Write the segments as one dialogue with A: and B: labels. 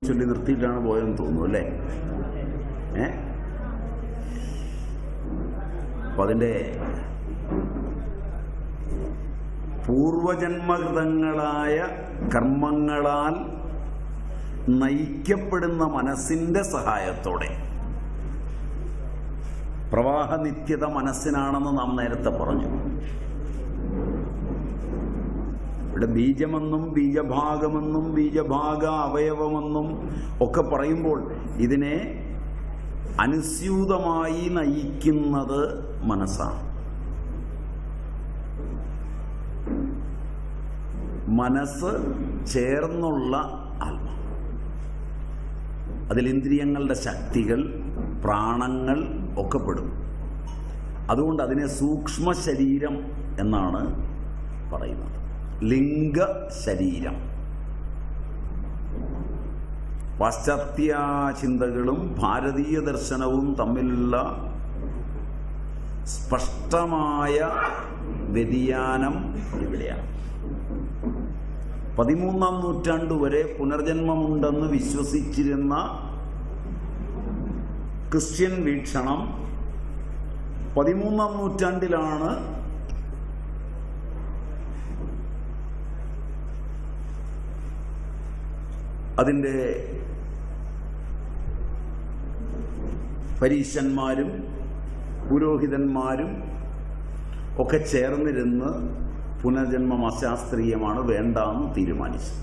A: ചൊല്ലി നിർത്തിയിട്ടാണ് പോയതെന്ന് തോന്നുന്നു അല്ലേ? അപ്പം അതിൻ്റെ പൂർവജന്മകൃതങ്ങളായ കർമ്മങ്ങളാൽ നയിക്കപ്പെടുന്ന മനസ്സിൻ്റെ സഹായത്തോടെ, പ്രവാഹനിത്യത മനസ്സിനാണെന്ന് നാം നേരത്തെ പറഞ്ഞു. ഇവിടെ ബീജമെന്നും ബീജഭാഗമെന്നും ബീജഭാഗ അവയവമെന്നും ഒക്കെ പറയുമ്പോൾ ഇതിനെ അനുസ്യൂതമായി നയിക്കുന്നത് മനസ്സാണ്. മനസ്സ് ചേർന്നുള്ള ആത്മാവ്, അതിൽ ഇന്ദ്രിയങ്ങളുടെ ശക്തികൾ, പ്രാണങ്ങൾ ഒക്കെ പെടും. അതുകൊണ്ട് അതിനെ സൂക്ഷ്മ ശരീരം എന്നാണ് പറയുന്നത്. ലിംഗ ശരീരം. പാശ്ചാത്യ ചിന്തകളും ഭാരതീയ ദർശനവും തമ്മിലുള്ള സ്പഷ്ടമായ വ്യതിയാനം ഇവിടെയാണ്. 13-ാം നൂറ്റാണ്ട് വരെ പുനർജന്മമുണ്ടെന്ന് വിശ്വസിച്ചിരുന്ന ക്രിസ്ത്യൻ വീക്ഷണം 13-ാം നൂറ്റാണ്ടിലാണ് അതിൻ്റെ പരീശന്മാരും പുരോഹിതന്മാരും ഒക്കെ ചേർന്നിരുന്ന് പുനർജന്മം അശാസ്ത്രീയമാണ്, വേണ്ടാന്ന് തീരുമാനിച്ചത്.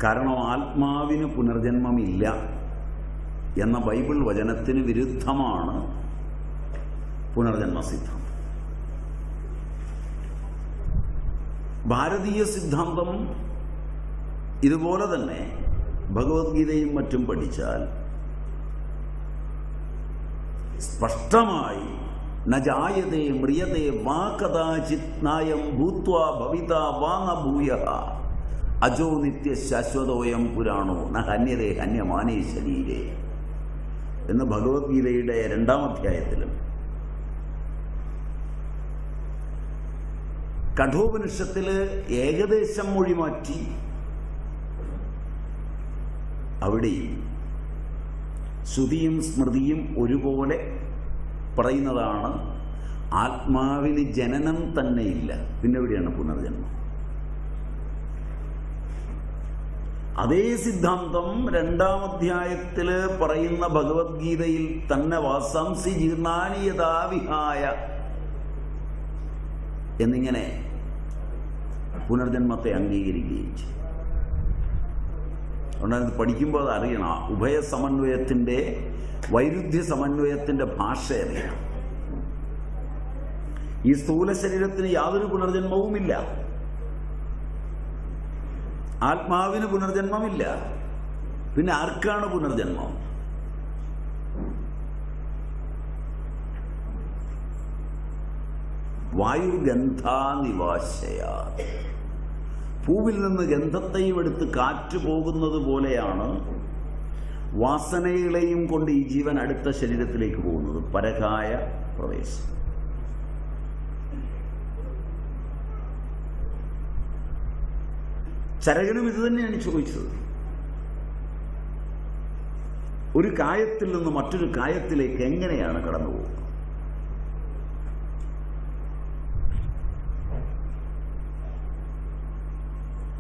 A: കാരണം ആത്മാവിന് പുനർജന്മമില്ല എന്ന ബൈബിൾ വചനത്തിന് വിരുദ്ധമാണ് പുനർജന്മ സിദ്ധാന്തം. ഭാരതീയ സിദ്ധാന്തം ഇതുപോലെ തന്നെ ഭഗവത്ഗീതയും മറ്റും പഠിച്ചാൽ സ്പഷ്ടമായി നജായതേ മ്രിയതേ വാ കദാചിത് നായം ഭൂത്വാ ഭവിതാ വാ ന ഭൂയഃ അജോ നിത്യ ശാശ്വതോയം പുരാണോ ന ഹന്യതേ ഹന്യമാനേ ശരീരേ എന്ന് ഭഗവത്ഗീതയുടെ 2-ാം അധ്യായത്തിലും കഠോപനിഷത്തിൽ ഏകദേശം മൊഴി മാറ്റി അവിടെയും ശ്രുതിയും സ്മൃതിയും ഒരുപോലെ പറയുന്നതാണ് ആത്മാവിന് ജനനം തന്നെയില്ല, പിന്നെ എവിടെയാണ് പുനർജന്മം. അതേ സിദ്ധാന്തം 2-ാം അധ്യായത്തിൽ പറയുന്ന ഭഗവത്ഗീതയിൽ തന്നെ വാസാംസി ജീർണാനി യഥാ വിഹായ എന്നിങ്ങനെ പുനർജന്മത്തെ അംഗീകരിക്കുകയും ചെയ്യും. അതുകൊണ്ടത് പഠിക്കുമ്പോൾ അത് അറിയണം. ഉഭയ സമന്വയത്തിൻ്റെ, വൈരുദ്ധ്യ സമന്വയത്തിൻ്റെ ഭാഷ അറിയണം. ഈ സ്ഥൂല ശരീരത്തിന് യാതൊരു പുനർജന്മവുമില്ല, ആത്മാവിന് പുനർജന്മമില്ല, പിന്നെ ആർക്കാണ് പുനർജന്മം? വായുഗന്ധാനിവാശയ. പൂവിൽ നിന്ന് ഗന്ധത്തെയും എടുത്ത് കാറ്റ് പോകുന്നത് പോലെയാണ് വാസനകളെയും കൊണ്ട് ഈ ജീവൻ അടുത്ത ശരീരത്തിലേക്ക് പോകുന്നത്. പരകായ പ്രവേശം. ചരകനും ഇത് തന്നെയാണ് ചോദിച്ചത്. ഒരു കായത്തിൽ നിന്ന് മറ്റൊരു കായത്തിലേക്ക് എങ്ങനെയാണ് കടന്നു പോകുന്നത്?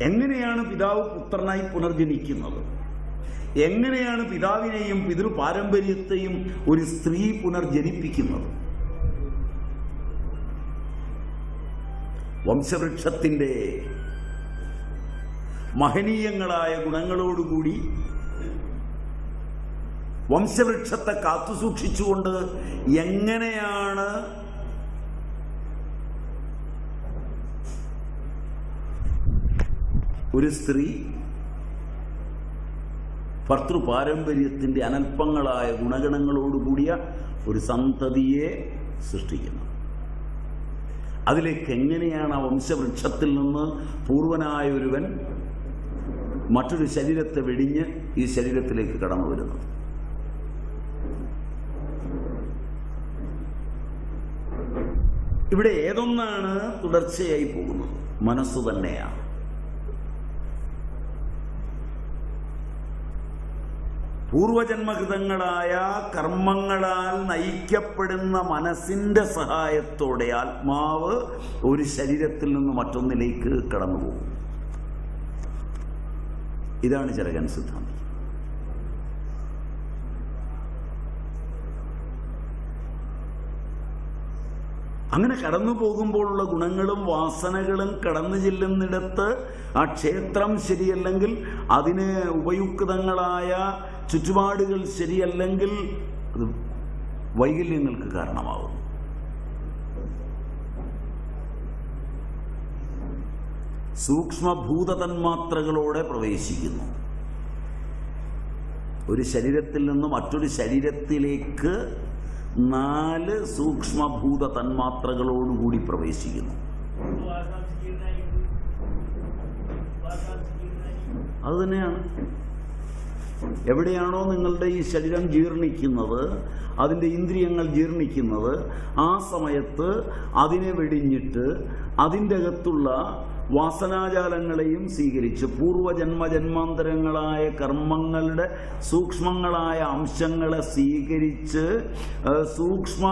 A: എങ്ങനെയാണ് പിതാവ് പുത്രനായി പുനർജനിക്കുന്നത്? എങ്ങനെയാണ് പിതാവിനെയും പിതൃപാരമ്പര്യത്തെയും ഒരു സ്ത്രീ പുനർജനിപ്പിക്കുന്നത്? വംശവൃക്ഷത്തിൻ്റെ മഹനീയങ്ങളായ ഗുണങ്ങളോടുകൂടി വംശവൃക്ഷത്തെ കാത്തുസൂക്ഷിച്ചുകൊണ്ട് എങ്ങനെയാണ് ഒരു സ്ത്രീ ഭർത്തൃപാരമ്പര്യത്തിൻ്റെ അനൽപ്പങ്ങളായ ഗുണഗണങ്ങളോടുകൂടിയ ഒരു സന്തതിയെ സൃഷ്ടിക്കുന്നത്? അതിലേക്ക് എങ്ങനെയാണ് ആ വംശവൃക്ഷത്തിൽ നിന്ന് പൂർവനായ ഒരുവൻ മറ്റൊരു ശരീരത്തെ വെടിഞ്ഞ് ഈ ശരീരത്തിലേക്ക് കടന്നു വരുന്നത്? ഇവിടെ ഏതൊന്നാണ് തുടർച്ചയായി പോകുന്നത്? മനസ്സ് തന്നെയാണ്. പൂർവജന്മകൃതങ്ങളായ കർമ്മങ്ങളാൽ നയിക്കപ്പെടുന്ന മനസ്സിന്റെ സഹായത്തോടെ ആത്മാവ് ഒരു ശരീരത്തിൽ നിന്ന് മറ്റൊന്നിലേക്ക് കടന്നുപോകും. ഇതാണ് ചരകൻ സിദ്ധാന്തം. അങ്ങനെ കടന്നു പോകുമ്പോഴുള്ള ഗുണങ്ങളും വാസനകളും കടന്നു ചെല്ലുന്നിടത്ത് ആ ക്ഷേത്രം ശരിയല്ലെങ്കിൽ, അതിന് ഉപയുക്തങ്ങളായ ചുറ്റുപാടുകൾ ശരിയല്ലെങ്കിൽ അത് വൈകല്യങ്ങൾക്ക് കാരണമാകും. സൂക്ഷ്മഭൂത തന്മാത്രകളോടെ പ്രവേശിക്കുന്നു. ഒരു ശരീരത്തിൽ നിന്ന് മറ്റൊരു ശരീരത്തിലേക്ക് 4 സൂക്ഷ്മഭൂത തന്മാത്രകളോടുകൂടി പ്രവേശിക്കുന്നു. അതുതന്നെയാണ് എവിടെയാണോ നിങ്ങളുടെ ഈ ശരീരം ജീർണിക്കുന്നത്, അതിൻ്റെ ഇന്ദ്രിയങ്ങൾ ജീർണിക്കുന്നത്, ആ സമയത്ത് അതിനെ വെടിഞ്ഞിട്ട് അതിൻ്റെ അകത്തുള്ള വാസനാജാലങ്ങളെയും സ്വീകരിച്ച് പൂർവജന്മജന്മാന്തരങ്ങളായ കർമ്മങ്ങളുടെ സൂക്ഷ്മങ്ങളായ അംശങ്ങളെ സ്വീകരിച്ച് സൂക്ഷ്മ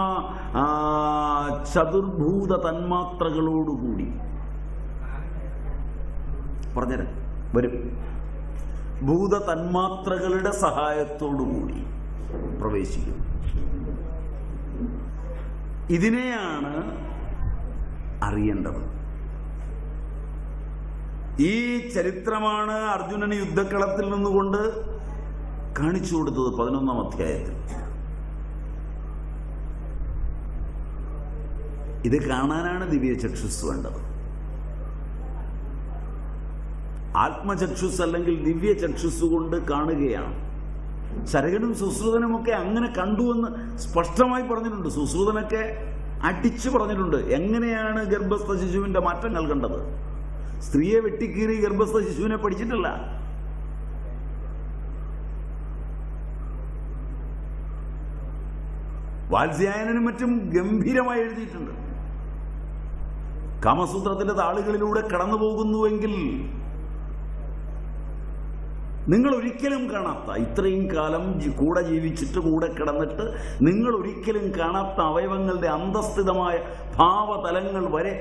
A: ചതുർഭൂത തന്മാത്രകളോടുകൂടി പറഞ്ഞുതരാം വരും ഭൂത തന്മാത്രകളുടെ സഹായത്തോടുകൂടി പ്രവേശിക്കും. ഇതിനെയാണ് അറിയേണ്ടത്. ഈ ചരിത്രമാണ് അർജുനന് യുദ്ധക്കളത്തിൽ നിന്നുകൊണ്ട് കാണിച്ചു കൊടുത്തത് 11-ാം അധ്യായത്തിൽ. ഇത് കാണാനാണ് ദിവ്യചക്ഷുസ് വേണ്ടത്. ആത്മചക്ഷുസ് അല്ലെങ്കിൽ ദിവ്യചക്ഷുസ് കൊണ്ട് കാണുകയാണ്. ശരകനും സുശ്രുതനുമൊക്കെ അങ്ങനെ കണ്ടുവെന്ന് സ്പഷ്ടമായി പറഞ്ഞിട്ടുണ്ട്. സുശ്രുതനൊക്കെ അടിച്ചു പറഞ്ഞിട്ടുണ്ട് എങ്ങനെയാണ് ഗർഭസ്ഥ ശിശുവിന്റെ മാറ്റങ്ങൾ കണ്ടത്. സ്ത്രീയെ വെട്ടിക്കീറി ഗർഭസ്ഥ ശിശുവിനെ പഠിച്ചിട്ടില്ല. വാത്സ്യായനും മറ്റും ഗംഭീരമായി എഴുതിയിട്ടുണ്ട്. കാമസൂത്രത്തിന്റെ താളുകളിലൂടെ കടന്നു പോകുന്നുവെങ്കിൽ നിങ്ങൾ ഒരിക്കലും കാണാത്ത, ഇത്രയും കാലം കൂടെ ജീവിച്ചിട്ട് കൂടെ കിടന്നിട്ട് നിങ്ങൾ ഒരിക്കലും കാണാത്ത അവയവങ്ങളുടെ അന്തസ്ഥിതമായ ഭാവതലങ്ങൾ വരെ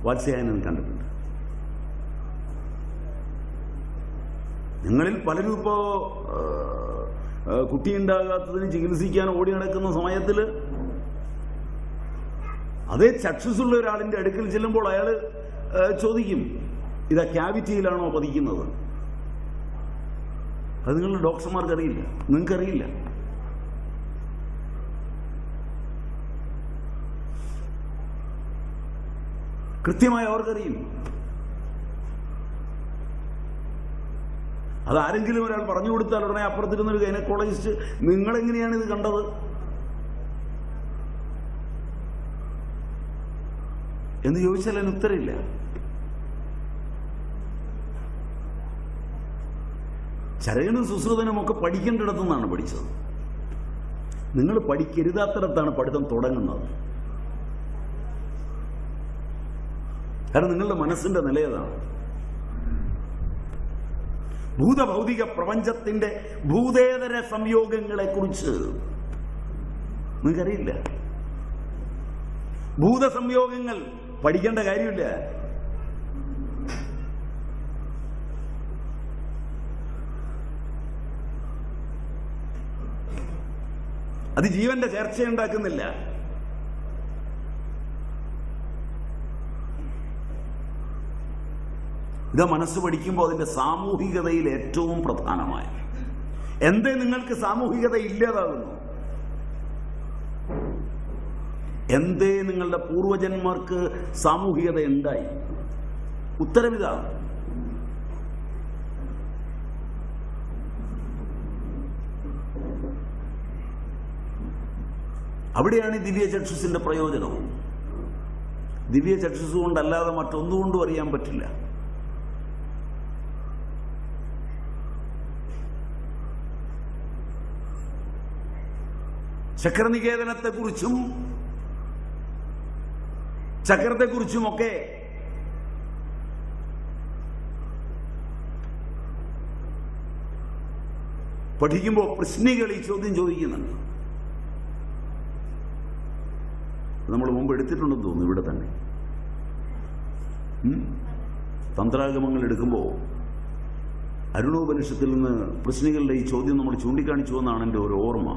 A: വാത്സ്യായനൻ കണ്ടിട്ടുണ്ട്. നിങ്ങളിൽ പലരും ഇപ്പോ കുട്ടിയുണ്ടാകാത്തതിന് ചികിത്സിക്കാൻ ഓടി നടക്കുന്ന സമയത്തിൽ അതേ ചക്ഷുസുള്ള ഒരാളിന്റെ അടുക്കൽ ചെല്ലുമ്പോൾ അയാൾ ചോദിക്കും, ഇതാ ക്യാവിറ്റിയിലാണോ പതിക്കുന്നത്? അത് നിങ്ങളുടെ ഡോക്ടർമാർക്ക് അറിയില്ല, നിങ്ങൾക്കറിയില്ല. കൃത്യമായി അവർക്കറിയും. അതാരെങ്കിലും ഒരാൾ പറഞ്ഞു കൊടുത്താൽ ഉടനെ അപ്പുറത്തിരുന്നൊരു ഗൈനക്കോളജിസ്റ്റ് നിങ്ങളെങ്ങനെയാണ് ഇത് കണ്ടത് എന്ന് ചോദിച്ചാൽ അതിന് ഉത്തരമില്ല. ചരകനും സുശ്രുതനും ഒക്കെ പഠിക്കേണ്ടിടത്തുനിന്നാണ് പഠിച്ചത്. നിങ്ങൾ പഠിക്കരുതാത്തിടത്താണ് പഠിത്തം തുടങ്ങുന്നത്. കാരണം നിങ്ങളുടെ മനസ്സിന്റെ നിലയതാണ്. ഭൂതഭൗതിക പ്രപഞ്ചത്തിന്റെ ഭൂതേതര സംയോഗങ്ങളെ കുറിച്ച് നിങ്ങൾക്കറിയില്ല. ഭൂതസംയോഗങ്ങൾ പഠിക്കേണ്ട കാര്യമില്ല. അത് ജീവന്റെ ചേർച്ചയുണ്ടാക്കുന്നില്ല. ഇത് മനസ്സ് പഠിക്കുമ്പോൾ അതിന്റെ സാമൂഹികതയിൽ ഏറ്റവും പ്രധാനമായ എന്തേ നിങ്ങൾക്ക് സാമൂഹികത ഇല്ലാതാകുന്നു? എന്തേ നിങ്ങളുടെ പൂർവജന്മാർക്ക് സാമൂഹികത ഉണ്ടായി? ഉത്തരവിതാണ്. അവിടെയാണ് ഈ ദിവ്യചക്ഷുസിന്റെ പ്രയോജനവും. ദിവ്യചക്ഷുസ് കൊണ്ടല്ലാതെ മറ്റൊന്നുകൊണ്ടും അറിയാൻ പറ്റില്ല. ചക്രനികേതനത്തെക്കുറിച്ചും ചക്രത്തെക്കുറിച്ചുമൊക്കെ പഠിക്കുമ്പോൾ പ്രശ്നികൾ ഈ ചോദ്യം ചോദിക്കുന്നുണ്ട്. നമ്മൾ മുമ്പ് എടുത്തിട്ടുണ്ടെന്ന് തോന്നുന്നു ഇവിടെ തന്നെ. തന്ത്രാഗമങ്ങൾ എടുക്കുമ്പോൾ അരുണോപനിഷത്തിൽ നിന്ന് പ്രശ്നികളുടെ ഈ ചോദ്യം നമ്മൾ ചൂണ്ടിക്കാണിച്ചു എന്നാണ് എൻ്റെ ഒരു ഓർമ്മ.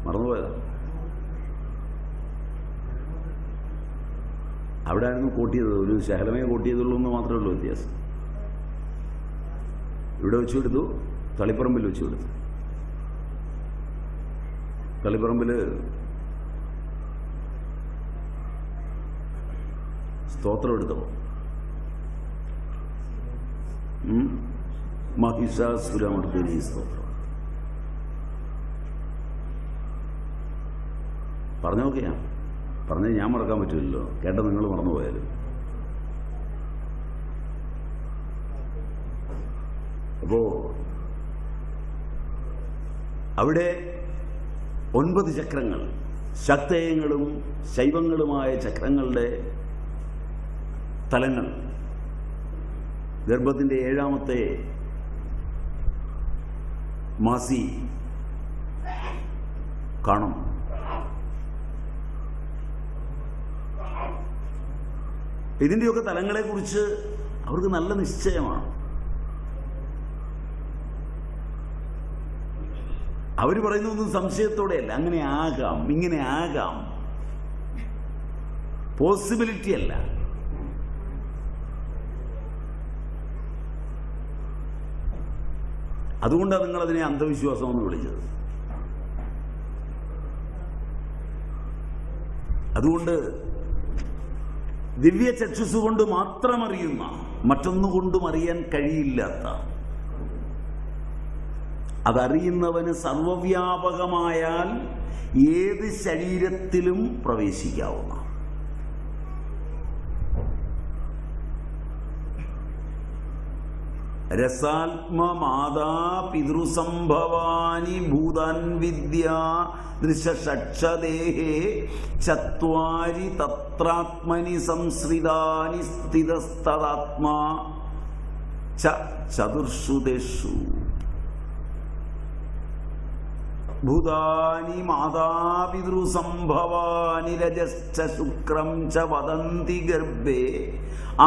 A: മറന്നുപോയതാ. അവിടെ ആയിരുന്നു കോട്ടിയത്. ഒരു ശകലമേ കോട്ടിയതുള്ളൂ എന്ന് മാത്രമേ ഉള്ളൂ വ്യത്യാസം. ഇവിടെ വെച്ചു കൊടുത്തു, തളിപ്പറമ്പിൽ വെച്ചു കൊടുത്തു. തളിപ്പറമ്പിൽ സ്തോത്രം എടുത്തോ, മഹിഷാസുരമർദ്ദിനി സ്തോത്രം പറഞ്ഞു നോക്കിയാ. പറഞ്ഞത് ഞാൻ മറക്കാൻ പറ്റില്ലല്ലോ, കേട്ട നിങ്ങൾ മറന്നുപോയാലും. അപ്പോ അവിടെ 9 ചക്രങ്ങൾ, ശക്തേയങ്ങളും ശൈവങ്ങളുമായ ചക്രങ്ങളുടെ തലങ്ങൾ ഗർഭത്തിൻ്റെ 7ാമത്തെ മാസി കാണും. ഇതിൻ്റെയൊക്കെ തലങ്ങളെക്കുറിച്ച് അവർക്ക് നല്ല നിശ്ചയമാണ്. അവർ പറയുന്നതൊന്നും സംശയത്തോടെയല്ല. അങ്ങനെ ആകാം, ഇങ്ങനെ ആകാം, പോസിബിലിറ്റി അല്ല. അതുകൊണ്ടാണ് നിങ്ങളതിനെ അന്ധവിശ്വാസം എന്ന് വിളിച്ചത്. അതുകൊണ്ട് ദിവ്യ ചക്ഷുസ് കൊണ്ട് മാത്രം അറിയുന്ന, മറ്റൊന്നുകൊണ്ടും അറിയാൻ കഴിയില്ലാത്ത, അതറിയുന്നവന് സർവവ്യാപകമായാൽ ഏത് ശരീരത്തിലും പ്രവേശിക്കാവുന്ന, രസാത്മമാതാ പിതൃസംഭവാനി ഭൂതാൻ വിദ്യാ ദൃശക്ഷദേഹേ ചത്വാരി തത്രാത്മനി സംശ്രിതാനി സ്ഥിതസ്തദാത്മാ ചതുർഷുദേഷു ഭൂതാനി മാതാപിതൃസംഭവാനി രജശ്ച ശുക്രം ച വദന്തി ഗർഭേ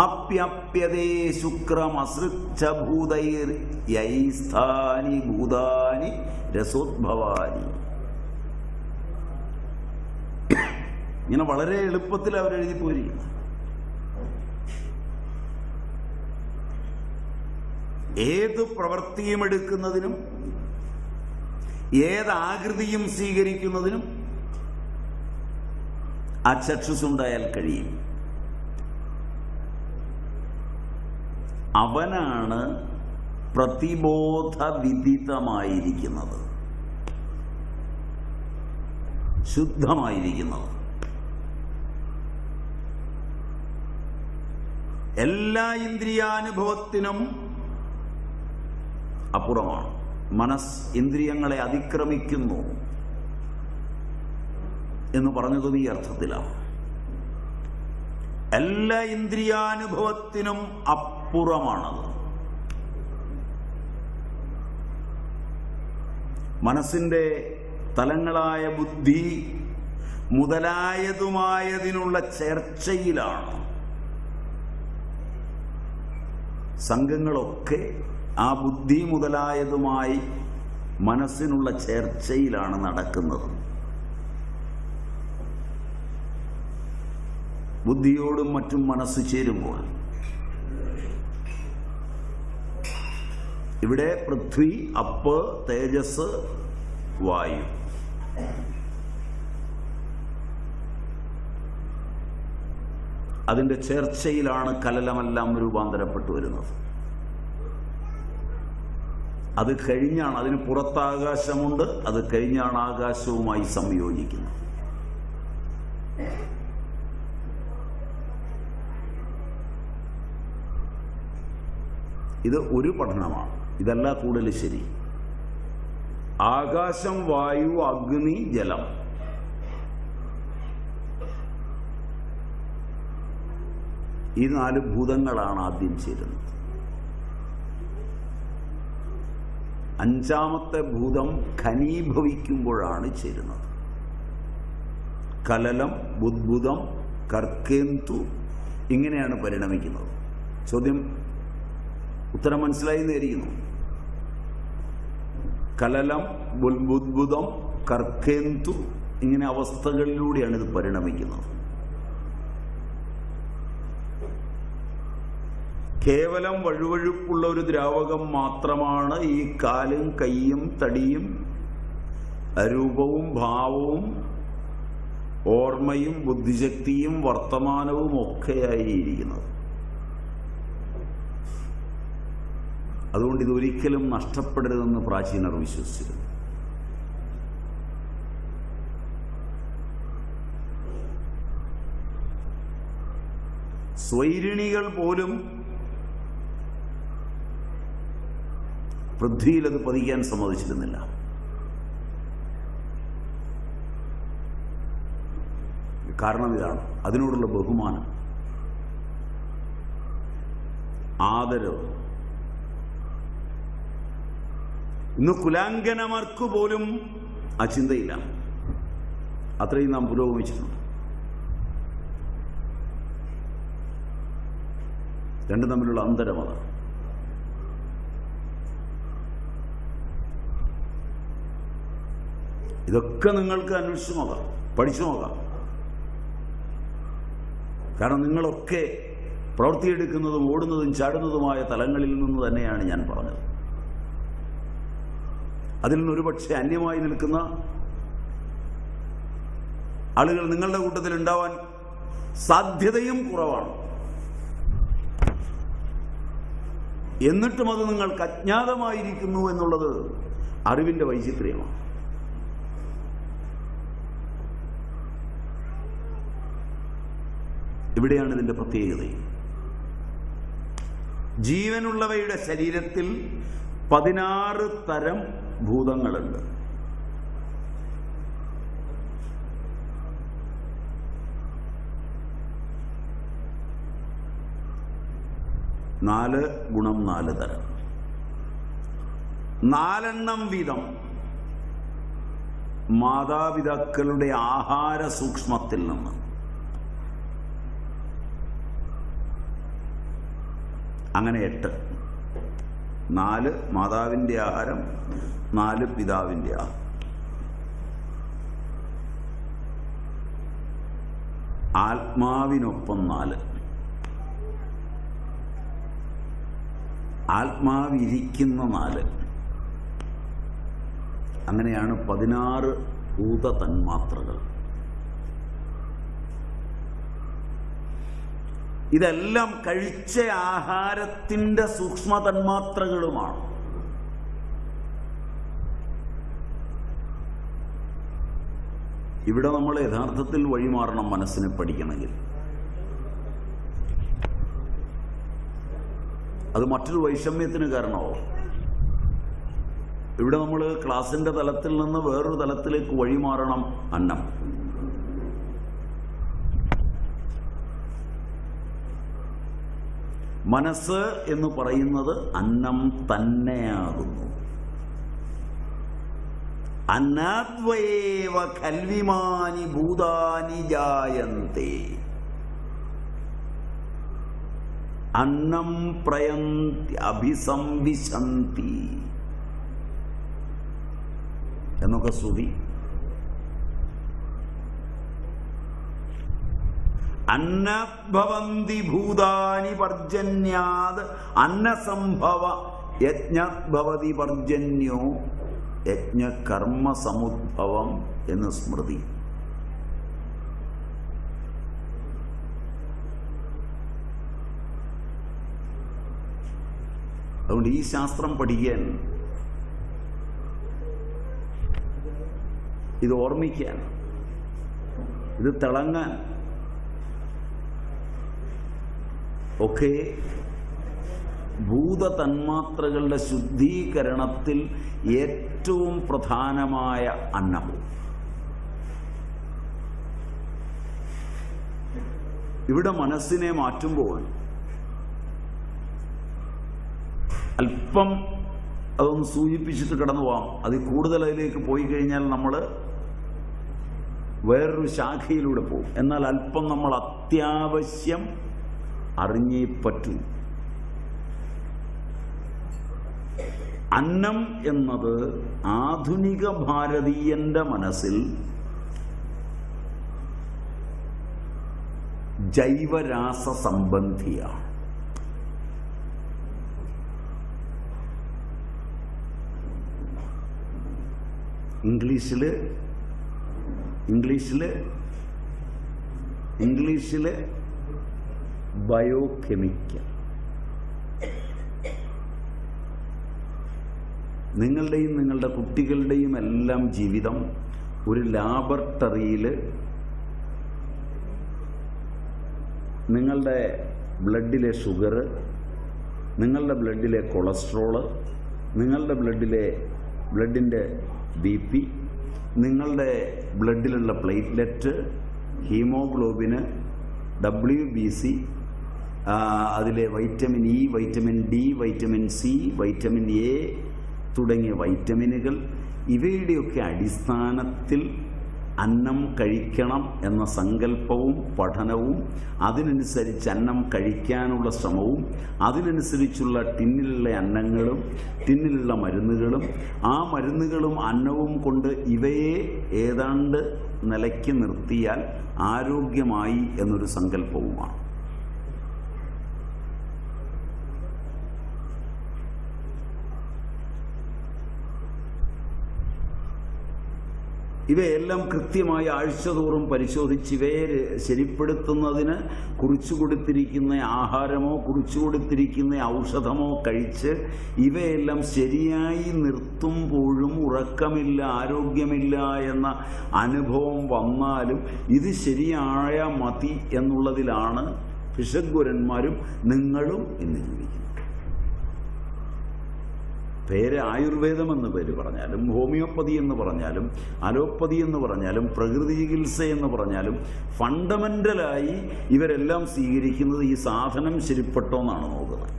A: ആപ്യാപ്യതേ ശുക്രമസൃക്ഷ ഭൂതൈർയൈസ്ഥാനി ഭൂതാനി രസോദ്ഭവാനി. ഇങ്ങനെ വളരെ എളുപ്പത്തിൽ അവരെഴുതി പോയിരിക്കുന്നു. ഏത് പ്രവൃത്തിയും എടുക്കുന്നതിനും ഏതാകൃതിയും സ്വീകരിക്കുന്നതിനും ആ ചക്ഷുസുണ്ടായാൽ കഴിയും. അവനാണ് പ്രതിബോധവിദിതമായിരിക്കുന്നത്, ശുദ്ധമായിരിക്കുന്നത്. എല്ലാ ഇന്ദ്രിയാനുഭവത്തിനും അപ്പുറമാണ്. മനസ്സ് ഇന്ദ്രിയങ്ങളെ അതിക്രമിക്കുന്നു എന്ന് പറഞ്ഞതും ഈ അർത്ഥത്തിലാണ്. എല്ലാ ഇന്ദ്രിയാനുഭവത്തിനും അപ്പുറമാണത്. മനസ്സിൻ്റെ തലങ്ങളായ ബുദ്ധി മുതലായതുമായതിനുള്ള ചർച്ചയിലാണ് സംഘങ്ങളൊക്കെ. ആ ബുദ്ധി മുതലായതുമായി മനസ്സിനുള്ള ചർച്ചയിലാണ് നടക്കുന്നത്. ബുദ്ധിയോടും മറ്റും മനസ്സ് ചേരുമ്പോൾ ഇവിടെ പൃഥ്വി, അപ്പ്, തേജസ്, വായു, അതിൻ്റെ ചേർച്ചയിലാണ് കലലമെല്ലാം രൂപാന്തരപ്പെട്ടു വരുന്നത്. അത് കഴിഞ്ഞാണ്, അതിന് പുറത്താകാശമുണ്ട്, അത് കഴിഞ്ഞാണ് ആകാശവുമായി സംയോജിക്കുന്നത്. ഇത് ഒരു പഠനമാണ്, ഇതല്ല കൂടുതൽ ശരി. ആകാശം, വായു, അഗ്നി, ജലം, ഈ 4 ഭൂതങ്ങളാണ് ആദ്യം ചേരുന്നത്. 5ാമത്തെ ഭൂതം ഘനീഭവിക്കുമ്പോഴാണ് ചേരുന്നത്. കലലം, ബുദ്ബുദം, കർക്കേന്തു ഇങ്ങനെയാണ് പരിണമിക്കുന്നത്. ചോദ്യം ഉത്തരം മനസ്സിലായി നേരിക്കുന്നു. കലലം, ബുദ്ബുദം, കർക്കേന്തു ഇങ്ങനെ അവസ്ഥകളിലൂടെയാണ് ഇത് പരിണമിക്കുന്നത്. കേവലം വഴുവഴുപ്പുള്ള ഒരു ദ്രാവകം മാത്രമാണ് ഈ കാലും കൈയും തടിയും രൂപവും ഭാവവും ഓർമ്മയും ബുദ്ധിശക്തിയും വർത്തമാനവും ഒക്കെയായി ഇരിക്കുന്നത്. അതുകൊണ്ട് ഇതൊരിക്കലും നഷ്ടപ്പെടരുതെന്ന് പ്രാചീനർ വിശ്വസിച്ചിരുന്നു. സ്വൈരിണികൾ പോലും പൃഥ്വിയിൽ അത് പതിക്കാൻ സമ്മതിച്ചിരുന്നില്ല. കാരണം ഇതാണ്, അതിനോടുള്ള ബഹുമാനം, ആദരവ്. ഇന്ന് കുലാങ്കനമാർക്ക് പോലും ആ ചിന്തയില്ല. അത്രയും നാം പുരോഗമിച്ചിട്ടുണ്ട്. രണ്ടും തമ്മിലുള്ള അന്തരമത. ഇതൊക്കെ നിങ്ങൾക്ക് അന്വേഷിച്ചു നോക്കാം, പഠിച്ചു നോക്കാം. കാരണം നിങ്ങളൊക്കെ പ്രവൃത്തിയെടുക്കുന്നതും ഓടുന്നതും ചാടുന്നതുമായ തലങ്ങളിൽ നിന്ന് തന്നെയാണ് ഞാൻ പറഞ്ഞത്. അതിൽ നിന്ന് ഒരുപക്ഷെ അന്യമായി നിൽക്കുന്ന ആളുകൾ നിങ്ങളുടെ കൂട്ടത്തിൽ ഉണ്ടാവാൻ സാധ്യതയും കുറവാണ്. എന്നിട്ടും അത് നിങ്ങൾക്ക് അജ്ഞാതമായിരിക്കുന്നു എന്നുള്ളത് അറിവിന്റെ വൈചിത്ര്യമാണ്. ഇവിടെയാണ് ഇതിന്റെ പ്രത്യേകത. ജീവനുള്ളവയുടെ ശരീരത്തിൽ 16 തരം ഭൂതങ്ങളുണ്ട്. നാല് ഗുണം 4 തരം, 4 വീതം മാതാപിതാക്കളുടെ ആഹാര സൂക്ഷ്മത്തിൽ നിന്ന്. അങ്ങനെ 8. 4 മാതാവിൻ്റെ ആഹാരം, 4 പിതാവിൻ്റെ ആഹാരം. ആത്മാവിനൊപ്പം 4. ആത്മാവിരിക്കുന്ന 4. അങ്ങനെയാണ് 16 ഭൂത തന്മാത്രകൾ. ഇതെല്ലാം കഴിച്ച ആഹാരത്തിൻ്റെ സൂക്ഷ്മ തന്മാത്രകളുമാണ്. ഇവിടെ നമ്മൾ യഥാർത്ഥത്തിൽ വഴിമാറണം മനസ്സിനെ പഠിക്കണമെങ്കിൽ. അത് മറ്റൊരു വൈഷമ്യത്തിന് കാരണമാവും. ഇവിടെ നമ്മൾ ക്ലാസിൻ്റെ തലത്തിൽ നിന്ന് വേറൊരു തലത്തിലേക്ക് വഴിമാറണം. അന്നം മനസ്സ് എന്ന് പറയുന്നത് അന്നം തന്നെയാകുന്നു. അന്നാദ്വയേവ കൽവിമാനി ഭൂതാനി ജായന്തേ അന്നം പ്രയന്തി അഭിസംവിശന്തി എന്നൊക്കെ ശ്രുതി. അന്നഭവന്തി ഭൂതാനി പർജന്യാത് അന്നസംഭവ യജ്ഞഭവതി പർജന്യോ യജ്ഞകർമ്മ സമുദ്ഭവം എന്ന് സ്മൃതി. അതുകൊണ്ട് ഈ ശാസ്ത്രം പഠിക്കാൻ, ഇത് ഓർമ്മിക്കാൻ, ഇത് തിളങ്ങാൻ ഒക്കെ ഭൂതതന്മാത്രകളുടെ ശുദ്ധീകരണത്തിൽ ഏറ്റവും പ്രധാനമായ അന്നം. ഇവിടെ മനസ്സിനെ മാറ്റുമ്പോൾ അല്പം അതൊന്ന് സൂചിപ്പിച്ചിട്ട് കടന്നു പോകാം. അതിൽ കൂടുതൽ അതിലേക്ക് പോയി കഴിഞ്ഞാൽ നമ്മൾ വേറൊരു ശാഖയിലൂടെ പോകും. എന്നാൽ അല്പം നമ്മൾ അത്യാവശ്യം അറിഞ്ഞേ പറ്റൂ. അന്നം എന്നത് ആധുനിക ഭാരതീയന്റെ മനസ്സിൽ ജൈവരാസ സംബന്ധിയാണ്. ഇംഗ്ലീഷില് ബയോകെമിക്കൽ. നിങ്ങളുടെയും നിങ്ങളുടെ കുട്ടികളുടെയും എല്ലാം ജീവിതം ഒരു ലാബറട്ടറിയിൽ നിങ്ങളുടെ ബ്ലഡിലെ ഷുഗർ, നിങ്ങളുടെ ബ്ലഡിലെ കൊളസ്ട്രോള്, നിങ്ങളുടെ ബ്ലഡിൻ്റെ BP, നിങ്ങളുടെ ബ്ലഡിലുള്ള പ്ലേറ്റ്ലെറ്റ്, ഹീമോഗ്ലോബിന്, WBC, അതിലെ vitamin E, vitamin D, vitamin C, vitamin A തുടങ്ങിയ വൈറ്റമിനുകൾ, ഇവയുടെയൊക്കെ അടിസ്ഥാനത്തിൽ അന്നം കഴിക്കണം എന്ന സങ്കല്പവും പഠനവും അതിനനുസരിച്ച് അന്നം കഴിക്കാനുള്ള ശ്രമവും അതിനനുസരിച്ചുള്ള ടിന്നിലുള്ള അന്നങ്ങളും ടിന്നിലുള്ള മരുന്നുകളും ആ മരുന്നുകളും അന്നവും കൊണ്ട് ഇവയെ ഏതാണ്ട് നിലയ്ക്ക് നിർത്തിയാൽ ആരോഗ്യമായി എന്നൊരു സങ്കല്പവുമാണ്. ഇവയെല്ലാം കൃത്യമായി ആഴ്ചതോറും പരിശോധിച്ച് ഇവയെ ശരിപ്പെടുത്തുന്നതിന് കുറിച്ചു കൊടുത്തിരിക്കുന്ന ആഹാരമോ കുറിച്ചു കൊടുത്തിരിക്കുന്ന ഔഷധമോ കഴിച്ച് ഇവയെല്ലാം ശരിയായി നിർത്തുമ്പോഴും ഉറക്കമില്ല, ആരോഗ്യമില്ല എന്ന അനുഭവം വന്നാലും ഇത് ശരിയായ മതി എന്നുള്ളതിലാണ് ഭിഷഗ്വരന്മാരും നിങ്ങളും ഇന്ന് ജീവിക്കുന്നത്. പേര് ആയുർവേദം എന്ന് പേര് പറഞ്ഞാലും ഹോമിയോപ്പതി എന്ന് പറഞ്ഞാലും അലോപ്പതി എന്ന് പറഞ്ഞാലും പ്രകൃതി ചികിത്സ എന്ന് പറഞ്ഞാലും ഫണ്ടമെന്റലായി ഇവരെല്ലാം സ്വീകരിക്കുന്നത് ഈ സാധനം ശരിപ്പെട്ടോ എന്നാണ് നോക്കുന്നത്.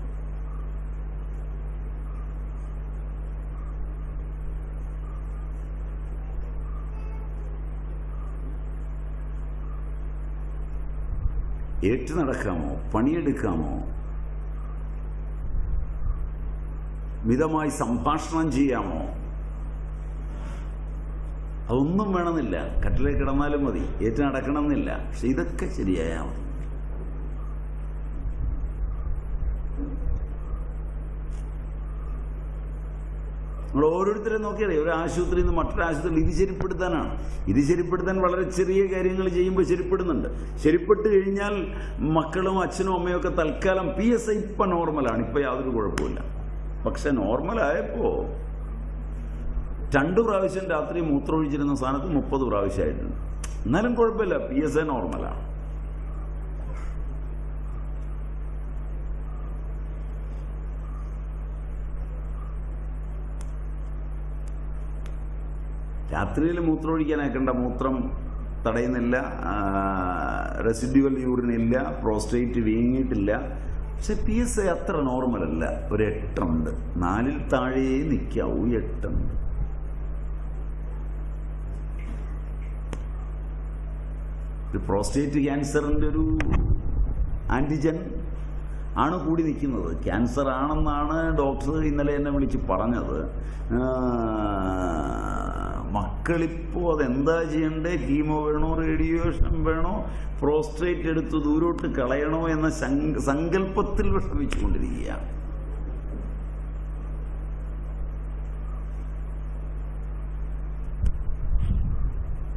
A: ഏറ്റു നടക്കാമോ, പണിയെടുക്കാമോ, മിതമായി സംഭാഷണം ചെയ്യാമോ, അതൊന്നും വേണമെന്നില്ല. കട്ടിലേക്ക് കിടന്നാലും മതി, ഏറ്റു നടക്കണമെന്നില്ല. പക്ഷെ ഇതൊക്കെ ശരിയായാൽ മതി. നമ്മൾ ഓരോരുത്തരെ നോക്കിയാലേ ഒരു ആശുപത്രിയിൽ നിന്ന് മറ്റൊരു ആശുപത്രിയിൽ ഇത് ശരിപ്പെടുത്താനാണ്. ഇത് ശരിപ്പെടുത്താൻ വളരെ ചെറിയ കാര്യങ്ങൾ ചെയ്യുമ്പോൾ ശരിപ്പെടുന്നുണ്ട്. ശരിപ്പെട്ട് കഴിഞ്ഞാൽ മക്കളും അച്ഛനും അമ്മയും ഒക്കെ തൽക്കാലം PSI ഇപ്പം നോർമലാണ്, ഇപ്പം യാതൊരു കുഴപ്പമില്ല. പക്ഷെ നോർമലായപ്പോൾ 2 പ്രാവശ്യം രാത്രി മൂത്രമൊഴിച്ചിരുന്ന സ്ഥാനത്ത് 30 പ്രാവശ്യമായിട്ടുണ്ട്. എന്നാലും കുഴപ്പമില്ല, PSI നോർമലാണ്. രാത്രിയിൽ മൂത്രമൊഴിക്കാനാക്കണ്ട, മൂത്രം തടയുന്നില്ല, റെസിഡ്യുവൽ യൂറിനില്ല, പ്രോസ്റ്റേറ്റ് വീങ്ങിയിട്ടില്ല. പക്ഷെ PSI അത്ര നോർമലല്ല. ഒരു 8 ഉണ്ട്. 4-ൽ താഴെ നിൽക്കാവൂ. 8 ഉണ്ട്. പ്രോസ്റ്റേറ്റ് ക്യാൻസറിൻ്റെ ഒരു ആൻറ്റിജൻ ആണ് കൂടി നിൽക്കുന്നത്. ക്യാൻസർ ആണെന്നാണ് ഡോക്ടർ ഇന്നലെ എന്നെ വിളിച്ച് പറഞ്ഞത്. മക്കളിപ്പോൾ അതെന്താ ചെയ്യണ്ടേ, കീമോ വേണോ, റേഡിയേഷൻ വേണോ, പ്രോസ്റ്റേറ്റ് എടുത്ത് ദൂരോട്ട് കളയണോ എന്ന സങ്കല്പത്തിൽ വിഷമിച്ചുകൊണ്ടിരിക്കുകയാണ്.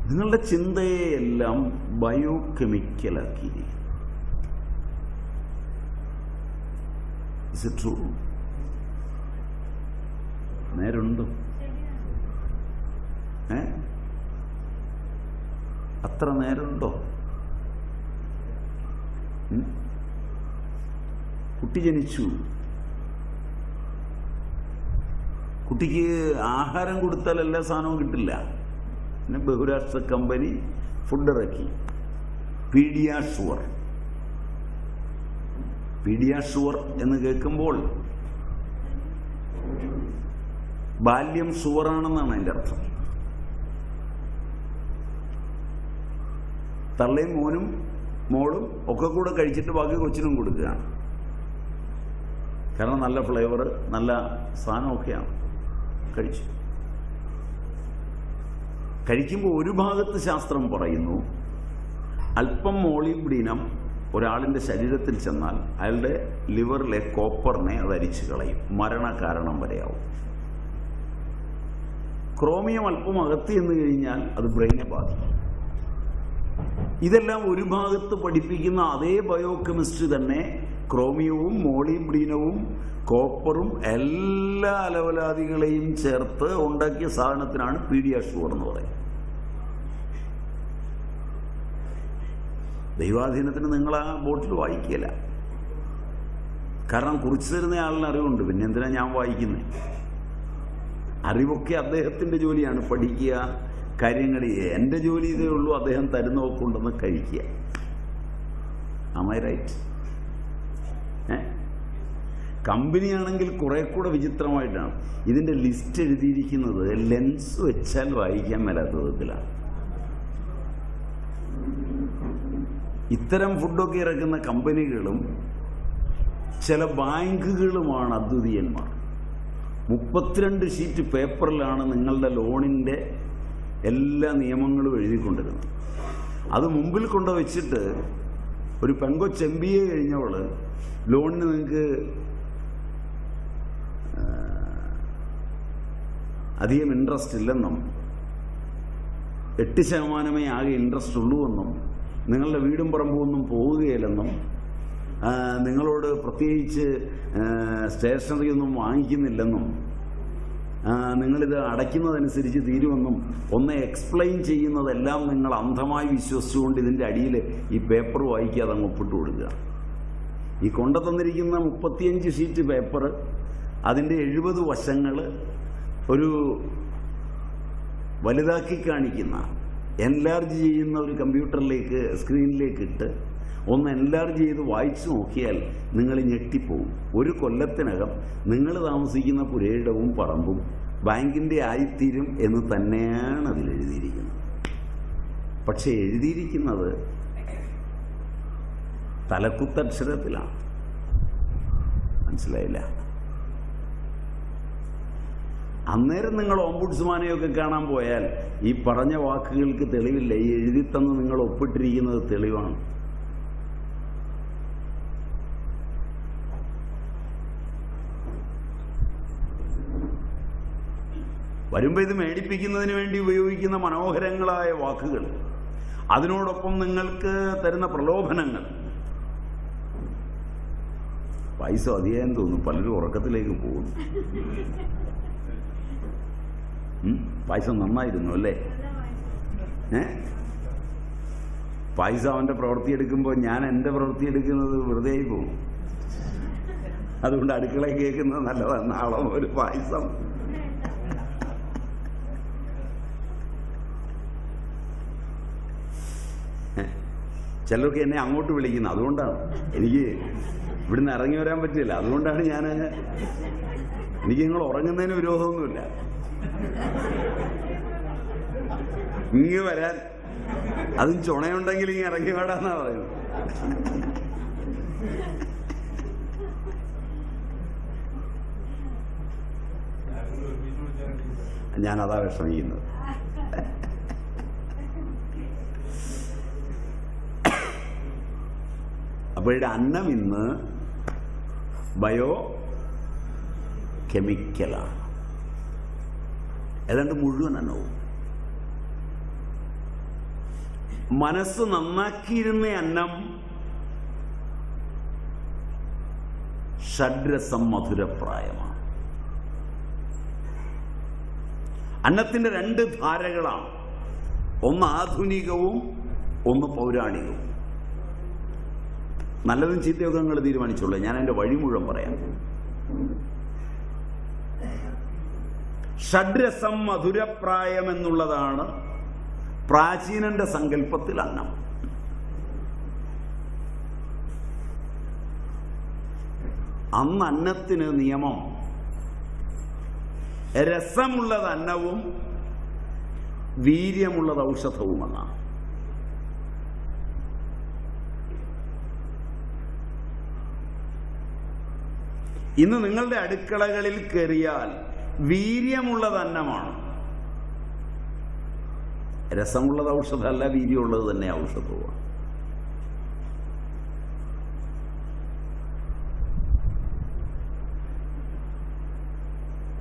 A: നിങ്ങളുടെ ചിന്തയെല്ലാം ബയോകെമിക്കലാക്കി. Is it true? നേരുണ്ടോ? അത്ര നേരമുണ്ടോ? കുട്ടി ജനിച്ചു, കുട്ടിക്ക് ആഹാരം കൊടുത്താൽ എല്ലാ സാധനവും കിട്ടില്ല. പിന്നെ ബഹുരാഷ്ട്ര കമ്പനി ഫുഡ് ഇറക്കി, പീഡിയാഷുവർ. പീഡിയാഷുവർ എന്ന് കേൾക്കുമ്പോൾ ബാല്യം ഷുവറാണെന്നാണ് അതിൻ്റെ അർത്ഥം. തള്ളയും മോനും മോളും ഒക്കെ കൂടെ കഴിച്ചിട്ട് ബാക്കി കൊച്ചിനും കൊടുക്കുകയാണ്. കാരണം നല്ല ഫ്ലേവർ, നല്ല സാധനമൊക്കെയാണ്. കഴിക്കുമ്പോൾ ഒരു ഭാഗത്ത് ശാസ്ത്രം പറയുന്നു, അല്പം മോളിബ്ഡിനം ഒരാളിൻ്റെ ശരീരത്തിൽ ചെന്നാൽ അയാളുടെ ലിവറിലെ കോപ്പറിനെ അത് അരിച്ചു കളയും, മരണകാരണം വരെയാവും. ക്രോമിയം അല്പം അകത്തി എന്ന് കഴിഞ്ഞാൽ അത് ബ്രെയിനെ ബാധിക്കും. ഇതെല്ലാം ഒരു ഭാഗത്ത് പഠിപ്പിക്കുന്ന അതേ ബയോകെമിസ്ട്രി തന്നെ ക്രോമിയവും മോളിബ്ഡീനവും കോപ്പറും എല്ലാ അലവലാദികളെയും ചേർത്ത് ഉണ്ടാക്കിയ സാധനത്തിനാണ് പീഡിയാഷുവർ എന്ന് പറയുന്നത്. ദൈവാധീനത്തിന് നിങ്ങൾ ആ ബോട്ടിൽ വായിക്കില്ല. കാരണം കുറിച്ചു തരുന്ന ആളിന് അറിവുണ്ട്, പിന്നെ എന്തിനാ ഞാൻ വായിക്കുന്നത്? അറിവൊക്കെ അദ്ദേഹത്തിൻ്റെ ജോലിയാണ്, പഠിക്കുക, കാര്യങ്ങൾ. എൻ്റെ ജോലി ഇതേ ഉള്ളൂ, അദ്ദേഹം തരുന്നതൊക്കെ കൊണ്ടുവന്ന് കഴിക്കുക. Am I right? കമ്പനിയാണെങ്കിൽ കുറെ കൂടെ വിചിത്രമായിട്ടാണ് ഇതിൻ്റെ ലിസ്റ്റ് എഴുതിയിരിക്കുന്നത്. ലെൻസ് വെച്ചാൽ വായിക്കാൻ മേലാത്ത വിധത്തിലാണ്. ഇത്തരം ഫുഡൊക്കെ ഇറക്കുന്ന കമ്പനികളും ചില ബാങ്കുകളുമാണ് അദ്വിതീയന്മാർ. 32 ഷീറ്റ് പേപ്പറിലാണ് നിങ്ങളുടെ ലോണിൻ്റെ എല്ലാ നിയമങ്ങളും എഴുതിക്കൊണ്ടിരുന്നത്. അത് മുമ്പിൽ കൊണ്ട് വെച്ചിട്ട് ഒരു പെങ്കൊച്ച് MBA കഴിഞ്ഞവൾ ലോണിന് നിങ്ങൾക്ക് അധികം ഇൻട്രസ്റ്റ് ഇല്ലെന്നും 8% ആകെ ഇൻട്രസ്റ്റ് ഉള്ളൂവെന്നും നിങ്ങളുടെ വീടും പറമ്പും ഒന്നും പോവുകയില്ലെന്നും നിങ്ങളോട് പ്രത്യേകിച്ച് സ്റ്റേഷനറി ഒന്നും വാങ്ങിക്കുന്നില്ലെന്നും നിങ്ങളിത് അടയ്ക്കുന്നതനുസരിച്ച് തീരുമെന്നും ഒന്ന് എക്സ്പ്ലെയിൻ ചെയ്യുന്നതെല്ലാം നിങ്ങൾ അന്ധമായി വിശ്വസിച്ചുകൊണ്ട് ഇതിൻ്റെ അടിയിൽ ഈ പേപ്പർ വായിക്കാതെ അങ്ങ് ഒപ്പിട്ട് കൊടുക്കുക. ഈ കൊണ്ടുതന്നിരിക്കുന്ന 35 ഷീറ്റ് പേപ്പർ, അതിൻ്റെ 70 വശങ്ങൾ ഒരു വലുതാക്കി കാണിക്കുന്ന, എൻലാർജ് ചെയ്യുന്ന ഒരു കമ്പ്യൂട്ടറിലേക്ക്, സ്ക്രീനിലേക്ക് ഇട്ട് ഒന്ന് എൻലാർജ് ചെയ്ത് വായിച്ചു നോക്കിയാൽ നിങ്ങൾ ഞെട്ടിപ്പോവും. ഒരു കൊല്ലത്തിനകം നിങ്ങൾ താമസിക്കുന്ന പുരയിടവും പറമ്പും ബാങ്കിൻ്റെ ആയിത്തീരും എന്ന് തന്നെയാണ് അതിലെഴുതിയിരിക്കുന്നത്. പക്ഷെ എഴുതിയിരിക്കുന്നത് തലക്കുത്തക്ഷരത്തിലാണ്. മനസ്സിലായില്ല? അന്നേരം നിങ്ങൾ ഓംബുഡ്സ്മാനെയൊക്കെ കാണാൻ പോയാൽ ഈ പറഞ്ഞ വാക്കുകൾക്ക് തെളിവില്ല. ഈ എഴുതിത്തന്ന് നിങ്ങൾ ഒപ്പിട്ടിരിക്കുന്നത് തെളിവാണ്. വരുമ്പോൾ ഇത് മേടിപ്പിക്കുന്നതിന് വേണ്ടി ഉപയോഗിക്കുന്ന മനോഹരങ്ങളായ വാക്കുകൾ, അതിനോടൊപ്പം നിങ്ങൾക്ക് തരുന്ന പ്രലോഭനങ്ങൾ. പൈസ അധികം തോന്നും, പലരും ഉറക്കത്തിലേക്ക് പോകുന്നു. പായസം നന്നായിരുന്നു അല്ലേ? പായസം അവൻ്റെ പ്രവൃത്തി എടുക്കുമ്പോൾ ഞാൻ എൻ്റെ പ്രവൃത്തി എടുക്കുന്നത് വെറുതെ ആയി പോകും. അതുകൊണ്ട് അടുക്കളയിൽ കേൾക്കുന്നത് നല്ലതാണ്. നാളെ ഒരു പായസം. ചിലർക്ക് എന്നെ അങ്ങോട്ട് വിളിക്കുന്നത് അതുകൊണ്ടാണ്. എനിക്ക് ഇവിടുന്ന് ഇറങ്ങി വരാൻ പറ്റില്ല. അതുകൊണ്ടാണ് എനിക്ക് നിങ്ങൾ ഉറങ്ങുന്നതിന് വിരോധമൊന്നുമില്ല. ഇങ്ങ് വരാൻ, അതും ചുണയുണ്ടെങ്കിൽ ഇങ്ങനെ ഇറങ്ങി വേടാന്നാ പറയുന്നത്. ഞാനതാ വിഷമിക്കുന്നത്. അപ്പോഴേ അന്നം ഇന്ന് ബയോ കെമിക്കലാണ്. ഏതാണ്ട് മുഴുവൻ അന്നവും. മനസ്സ് നന്നാക്കിയിരുന്ന അന്നം ഷഡ്രസം മധുരപ്രായമാണ്. അന്നത്തിന്റെ 2 ധാരകളാണ്. ഒന്ന് ആധുനികവും ഒന്ന് പൗരാണികവും. നല്ലതും ചീത്തയൊക്കെ നിങ്ങൾ തീരുമാനിച്ചോളൂ. ഞാൻ എൻ്റെ വഴി മുഴുവൻ പറയാം. ഷഡ്രസം മധുരപ്രായം എന്നുള്ളതാണ് പ്രാചീനന്റെ സങ്കല്പത്തിൽ അന്നം. അന്ന് അന്നത്തിന് നിയമം രസമുള്ളത് അന്നവും വീര്യമുള്ളത് ഔഷധവുമെന്നാണ്. ഇന്ന് നിങ്ങളുടെ അടുക്കളകളിൽ കയറിയാൽ വീര്യമുള്ളത് അന്നമാണ്, രസമുള്ളത് ഔഷധമല്ല, വീര്യമുള്ളത് തന്നെ ഔഷധവുമാണ്.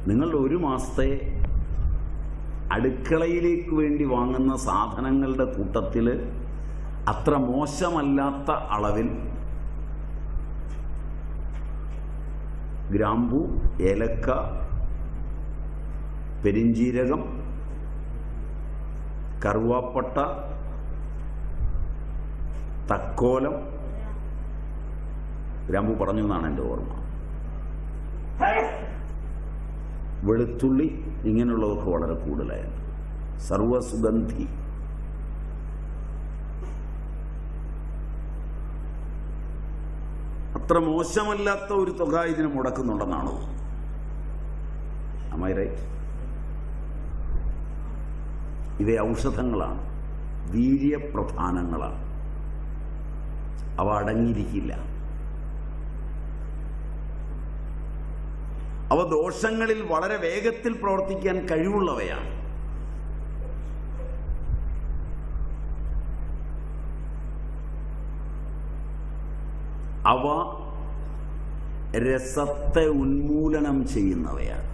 A: നിങ്ങൾ ഒരു മാസത്തെ അടുക്കളയിലേക്ക് വേണ്ടി വാങ്ങുന്ന സാധനങ്ങളുടെ കൂട്ടത്തിൽ അത്ര മോശമല്ലാത്ത അളവിൽ ഗ്രാമ്പു, ഏലക്ക, പെരിഞ്ചീരകം, കറുവാപ്പട്ട, തക്കോലം, ഗ്രാമ്പു പറഞ്ഞു എന്നാണ് എൻ്റെ ഓർമ്മ, വെളുത്തുള്ളി, ഇങ്ങനെയുള്ളതൊക്കെ വളരെ കൂടുതലായിരുന്നു. സർവസുഗന്ധി, അത്ര മോശമല്ലാത്ത ഒരു തുക ഇതിന് മുടക്കുന്നുണ്ടെന്നാണ്. Am I right? ഇവ ഔഷധങ്ങളാണ്, വീര്യപ്രധാനങ്ങളാണ്, അവ അടങ്ങിയിരിക്കില്ല. അവ ദോഷങ്ങളിൽ വളരെ വേഗത്തിൽ പ്രവർത്തിക്കാൻ കഴിവുള്ളവയാണ്. അവ രസത്തെ ഉന്മൂലനം ചെയ്യുന്നവയാണ്.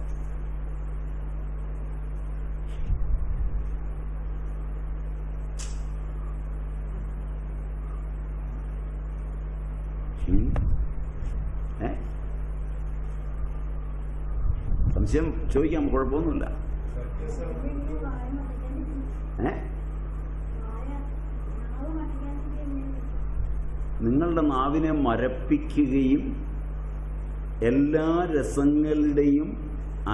A: സംശയം ചോദിക്കാം, കുഴപ്പമൊന്നുമില്ല. നിങ്ങളുടെ നാവിനെ മരപ്പിക്കുകയും എല്ലാ രസങ്ങളുടെയും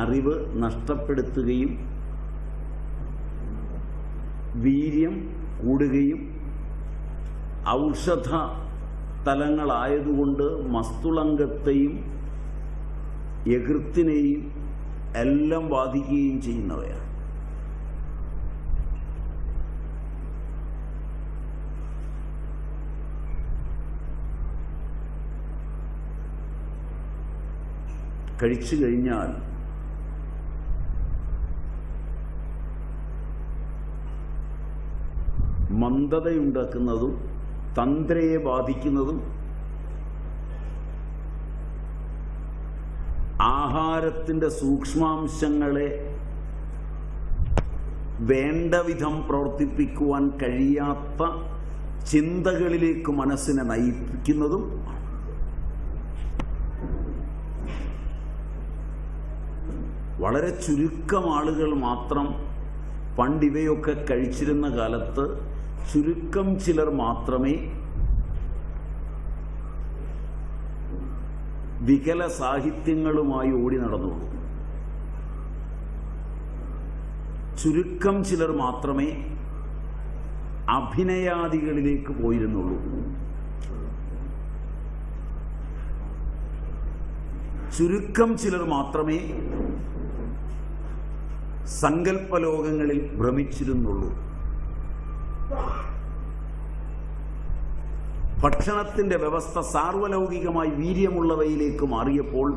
A: അറിവ് നഷ്ടപ്പെടുത്തുകയും വീര്യം കൂടുകയും ഔഷധ തലങ്ങളായതുകൊണ്ട് മസ്തുളങ്കത്തെയും യകൃത്തിനെയും എല്ലാം ബാധിക്കുകയും ചെയ്യുന്നവയാണ്. കഴിച്ചു കഴിഞ്ഞാൽ മന്ദതയുണ്ടാക്കുന്നതും തന്ത്രയെ ബാധിക്കുന്നതും ആഹാരത്തിൻ്റെ സൂക്ഷ്മാംശങ്ങളെ വേണ്ട വിധം പ്രവർത്തിപ്പിക്കുവാൻ കഴിയാത്ത ചിന്തകളിലേക്ക് മനസ്സിനെ നയിക്കുന്നതും വളരെ ചുരുക്കം ആളുകൾ മാത്രം പണ്ടിവയൊക്കെ കഴിച്ചിരുന്ന കാലത്ത് ചുരുക്കം ചിലർ മാത്രമേ വികല സാഹിത്യങ്ങളുമായി ഓടി നടന്നുള്ളൂ. ചുരുക്കം ചിലർ മാത്രമേ അഭിനയാദികളിലേക്ക് പോയിരുന്നുള്ളൂ. ചുരുക്കം ചിലർ മാത്രമേ സങ്കല്പലോകങ്ങളിൽ ഭ്രമിച്ചിരുന്നുള്ളൂ. ഭക്ഷണത്തിന്റെ വ്യവസ്ഥ സാർവലൗകികമായി വീര്യമുള്ളവയിലേക്ക് മാറിയപ്പോൾ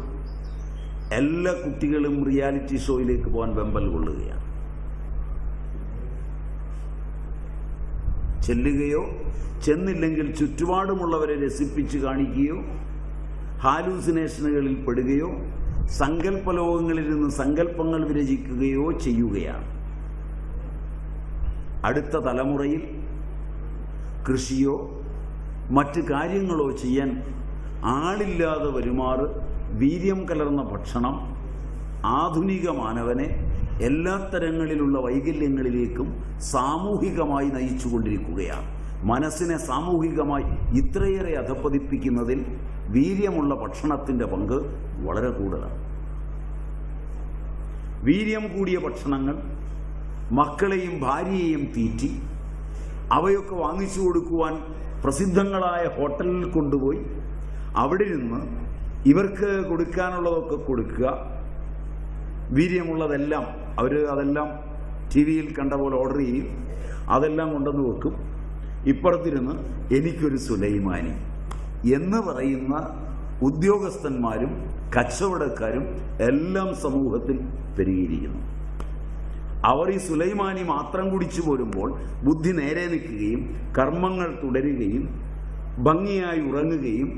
A: എല്ലാ കുട്ടികളും റിയാലിറ്റി ഷോയിലേക്ക് പോകാൻ വെമ്പൽ കൊള്ളുകയാണ്. ചെല്ലുകയോ ചെന്നില്ലെങ്കിൽ ചുറ്റുപാടുമുള്ളവരെ രസിപ്പിച്ച് കാണിക്കുകയോ ഹാലൂസിനേഷനുകളിൽ പെടുകയോ സങ്കല്പലോകങ്ങളിൽ നിന്ന് സങ്കല്പങ്ങൾ വിരചിക്കുകയോ ചെയ്യുകയാണ്. അടുത്ത തലമുറയിൽ കൃഷിയോ മറ്റ് കാര്യങ്ങളോ ചെയ്യാൻ ആളില്ലാതെ വരുമാറ് വീര്യം കലർന്ന ഭക്ഷണം ആധുനിക മാനവനെ എല്ലാ തരങ്ങളിലുള്ള വൈകല്യങ്ങളിലേക്കും സാമൂഹികമായി നയിച്ചുകൊണ്ടിരിക്കുകയാണ്. മനസ്സിനെ സാമൂഹികമായി ഇത്രയേറെ അധപ്പതിപ്പിക്കുന്നതിൽ വീര്യമുള്ള ഭക്ഷണത്തിൻ്റെ പങ്ക് വളരെ കൂടുതലാണ്. വീര്യം കൂടിയ ഭക്ഷണങ്ങൾ മക്കളെയും ഭാര്യയെയും തീറ്റി അവയൊക്കെ വാങ്ങിച്ചു കൊടുക്കുവാൻ പ്രസിദ്ധങ്ങളായ ഹോട്ടലിൽ കൊണ്ടുപോയി അവിടെ നിന്ന് ഇവർക്ക് കൊടുക്കാനുള്ളതൊക്കെ കൊടുക്കുക, വീര്യമുള്ളതെല്ലാം അതെല്ലാം ടി വിയിൽ കണ്ട പോലെ ഓർഡർ ചെയ്യും, അതെല്ലാം കൊണ്ടുവന്ന് വെക്കും. ഇപ്പുറത്തിരുന്ന് എനിക്കൊരു സുലൈമാനി എന്ന് പറയുന്ന ഉദ്യോഗസ്ഥന്മാരും കച്ചവടക്കാരും എല്ലാം സമൂഹത്തിൽ പെരുകിയിരിക്കുന്നു. അവർ ഈ സുലൈമാനി മാത്രം കുടിച്ചു പോരുമ്പോൾ ബുദ്ധി നേരെ നിൽക്കുകയും കർമ്മങ്ങൾ തുടരുകയും ഭംഗിയായി ഉറങ്ങുകയും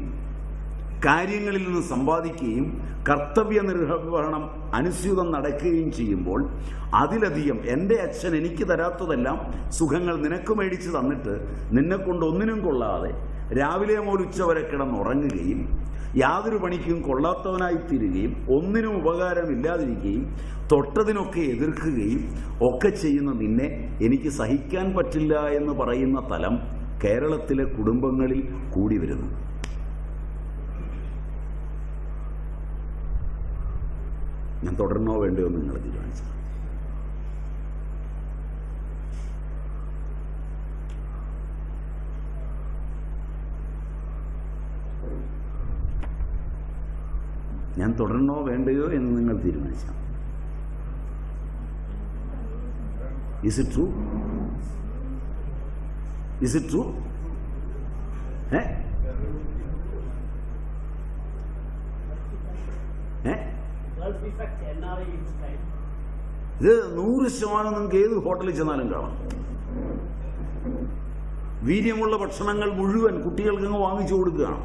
A: കാര്യങ്ങളിൽ നിന്ന് സമ്പാദിക്കുകയും കർത്തവ്യ നിർവഹണം അനുസ്യൂതം നടക്കുകയും ചെയ്യുമ്പോൾ അതിലധികം എൻ്റെ അച്ഛൻ എനിക്ക് തരാത്തതെല്ലാം സുഖങ്ങൾ നിനക്ക് മേടിച്ച് തന്നിട്ട് നിന്നെ കൊണ്ട് ഒന്നിനും കൊള്ളാതെ രാവിലെ മുതൽ ഉച്ചവരെ കിടന്നുറങ്ങുകയും യാതൊരു പണിക്കും കൊള്ളാത്തവനായിത്തീരുകയും ഒന്നിനും ഉപകാരമില്ലാതിരിക്കുകയും തൊട്ടതിനൊക്കെ എതിർക്കുകയും ഒക്കെ ചെയ്യുന്ന നിന്നെ എനിക്ക് സഹിക്കാൻ പറ്റില്ല എന്ന് പറയുന്ന തലം കേരളത്തിലെ കുടുംബങ്ങളിൽ കൂടി വരുന്നു. ഞാൻ തുടരണോ വേണ്ടയോ എന്ന് നിങ്ങൾ തീരുമാനിച്ചു. ഞാൻ തുടരണോ വേണ്ടയോ എന്ന് നിങ്ങൾ തീരുമാനിച്ചു. Is it true? Is it true? ഇത് 100% നിങ്ങൾക്ക് ഏത് ഹോട്ടലിൽ ചെന്നാലും കാണാം. വീര്യമുള്ള ഭക്ഷണങ്ങൾ മുഴുവൻ കുട്ടികൾക്ക് വാങ്ങിച്ചു കൊടുക്കുകയാണ്.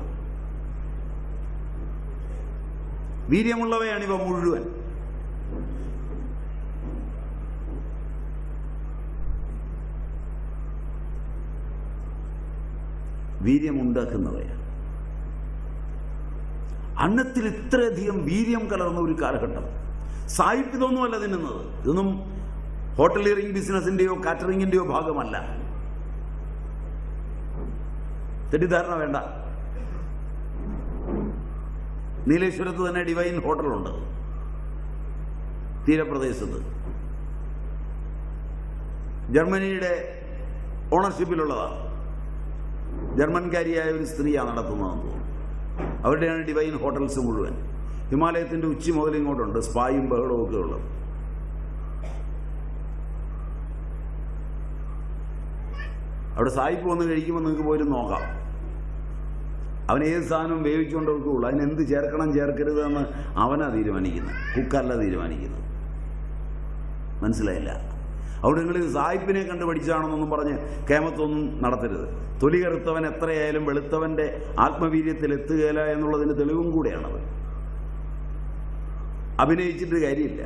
A: വീര്യമുള്ളവയാണിവ മുഴുവൻ. വീര്യമുണ്ടാക്കുന്നവയാണ്. അന്നത്തിൽ ഇത്രയധികം വീര്യം കലർന്ന ഒരു കാലഘട്ടം. സായിപ്പിതൊന്നുമല്ല തിന്നുന്നത്. ഇതൊന്നും ഹോട്ടലിയറിംഗ് ബിസിനസിന്റെയോ കാറ്ററിംഗിന്റെയോ ഭാഗമല്ല. തെറ്റിദ്ധാരണ വേണ്ട. നീലേശ്വരത്ത് തന്നെ ഡിവൈൻ ഹോട്ടലുണ്ട്, തീരപ്രദേശത്ത്. ജർമ്മനിയുടെ ഓണർഷിപ്പിലുള്ളതാണ്. ജർമ്മൻകാരിയായ ഒരു സ്ത്രീയാണ് നടത്തുന്നതെന്ന് തോന്നുന്നു. അവരുടെയാണ് ഡിവൈൻ ഹോട്ടൽസ് മുഴുവൻ. ഹിമാലയത്തിന്റെ ഉച്ചി മുതൽ ഇങ്ങോട്ടുണ്ട് സ്പായും ബഹളവും ഒക്കെ ഉള്ളത്. അവിടെ സായിപ്പ് വന്ന് കഴിക്കുമ്പോൾ നിങ്ങൾക്ക് പോലും നോക്കാം. അവൻ ഏത് സാധനവും വേവിച്ചുകൊണ്ട് കൊടുക്കുകയുള്ളൂ. അതിനെന്ത് ചേർക്കണം ചേർക്കരുത് എന്ന് അവനാ തീരുമാനിക്കുന്നത്, കുക്കല്ല തീരുമാനിക്കുന്നത്. മനസ്സിലായില്ല? അവിടെ നിങ്ങൾ സായിപ്പിനെ കണ്ട് പഠിച്ചാണെന്നൊന്നും പറഞ്ഞ് കേമത്തൊന്നും നടത്തരുത്. തൊലി കറുത്തവൻ എത്രയായാലും വെളുത്തവന്റെ ആത്മവീര്യത്തിൽ എത്തുകയില്ല എന്നുള്ളതിന് തെളിവും കൂടെയാണത്. അഭിനയിച്ചിട്ട് കാര്യമില്ല.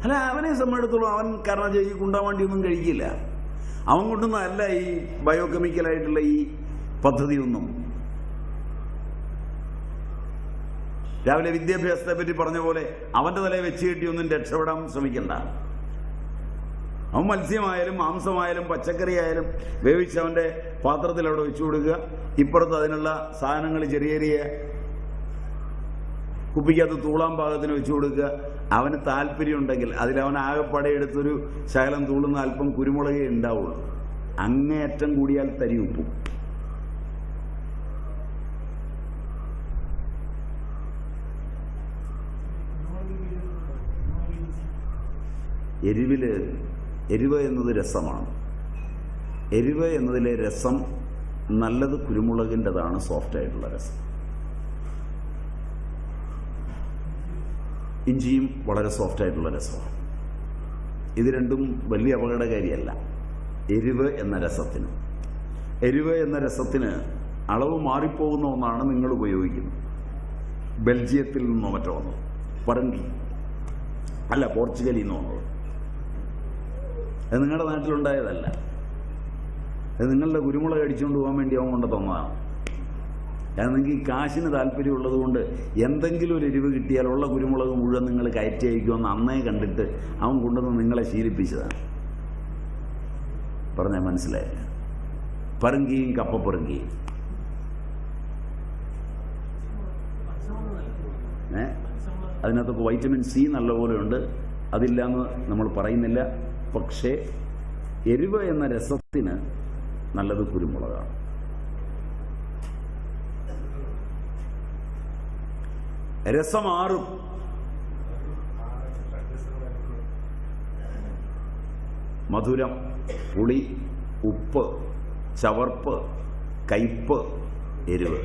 A: അല്ല, അവനെ സംബന്ധിച്ചിടത്തോളം അവൻ കാരണം ഈ കുണ്ടാവണ്ടിയൊന്നും കഴിക്കില്ല. അവൻ കൊണ്ടൊന്നും അല്ല ഈ ബയോകെമിക്കലായിട്ടുള്ള ഈ പദ്ധതിയൊന്നും. രാവിലെ വിദ്യാഭ്യാസത്തെ പറ്റി പറഞ്ഞ പോലെ അവന്റെ തലയെ വെച്ച് കെട്ടിയൊന്നും രക്ഷപ്പെടാൻ ശ്രമിക്കണ്ട. അവൻ മത്സ്യമായാലും മാംസമായാലും പച്ചക്കറി ആയാലും വേവിച്ച് അവന്റെ പാത്രത്തിൽ അവിടെ വെച്ചു കൊടുക്കുക. ഇപ്പുറത്ത് അതിനുള്ള സാധനങ്ങൾ ചെറിയ ചെറിയ കുപ്പിക്കകത്ത് തൂളാൻ പാകത്തിന് വെച്ചു കൊടുക്കുക. അവന് താല്പര്യം ഉണ്ടെങ്കിൽ അതിലവൻ ആകെപ്പടയെടുത്തൊരു ശകലം തൂളുന്ന അല്പം കുരുമുളകേ ഉണ്ടാവുള്ളൂ. അങ്ങേയറ്റം കൂടിയാൽ തരി ഉപ്പും. എരിവ് എന്നത് രസമാണ്. എരിവ് എന്നതിലെ രസം നല്ലത് കുരുമുളകിൻ്റെതാണ്, സോഫ്റ്റായിട്ടുള്ള രസം. ഇഞ്ചിയും വളരെ സോഫ്റ്റായിട്ടുള്ള രസമാണ്. ഇത് രണ്ടും വലിയ അപകടകാരിയല്ല എരിവ് എന്ന രസത്തിന്. എരിവ് എന്ന രസത്തിന് അളവ് മാറിപ്പോകുന്ന ഒന്നാണ് നിങ്ങൾ ഉപയോഗിക്കുന്നത്. ബെൽജിയത്തിൽ നിന്നോ മറ്റോ വന്നത്, പറങ്കി അല്ല, പോർച്ചുഗലിൽ നിന്ന് വന്നത്. അത് നിങ്ങളുടെ നാട്ടിലുണ്ടായതല്ല. അത് നിങ്ങളുടെ കുരുമുളക് അടിച്ചുകൊണ്ട് പോകാൻ വേണ്ടി അവൻ കൊണ്ട് തന്നതാണ്. കാരണം നിങ്ങൾക്ക് ഈ കാശിന് താല്പര്യമുള്ളത് കൊണ്ട് എന്തെങ്കിലും ഒരു എരിവ് കിട്ടിയാൽ ഉള്ള കുരുമുളക് മുഴുവൻ നിങ്ങൾ കയറ്റി അയക്കുമെന്ന് അന്നേ കണ്ടിട്ട് അവൻ കൊണ്ടുവന്ന് നിങ്ങളെ ശീലിപ്പിച്ചതാണ്. പറഞ്ഞാൽ മനസ്സിലായില്ല? പറങ്കിയും കപ്പപ്പറങ്കിയും അതിനകത്തൊക്കെ വൈറ്റമിൻ സി നല്ലപോലെ ഉണ്ട്. അതില്ലാന്ന് നമ്മൾ പറയുന്നില്ല. പക്ഷേ എരിവ് എന്ന രസത്തിന് നല്ലത് കുരുമുളകാണ്. രസമാറും. മധുരം, പുളി, ഉപ്പ്, ചവർപ്പ്, കയ്പ്, എരിവ്.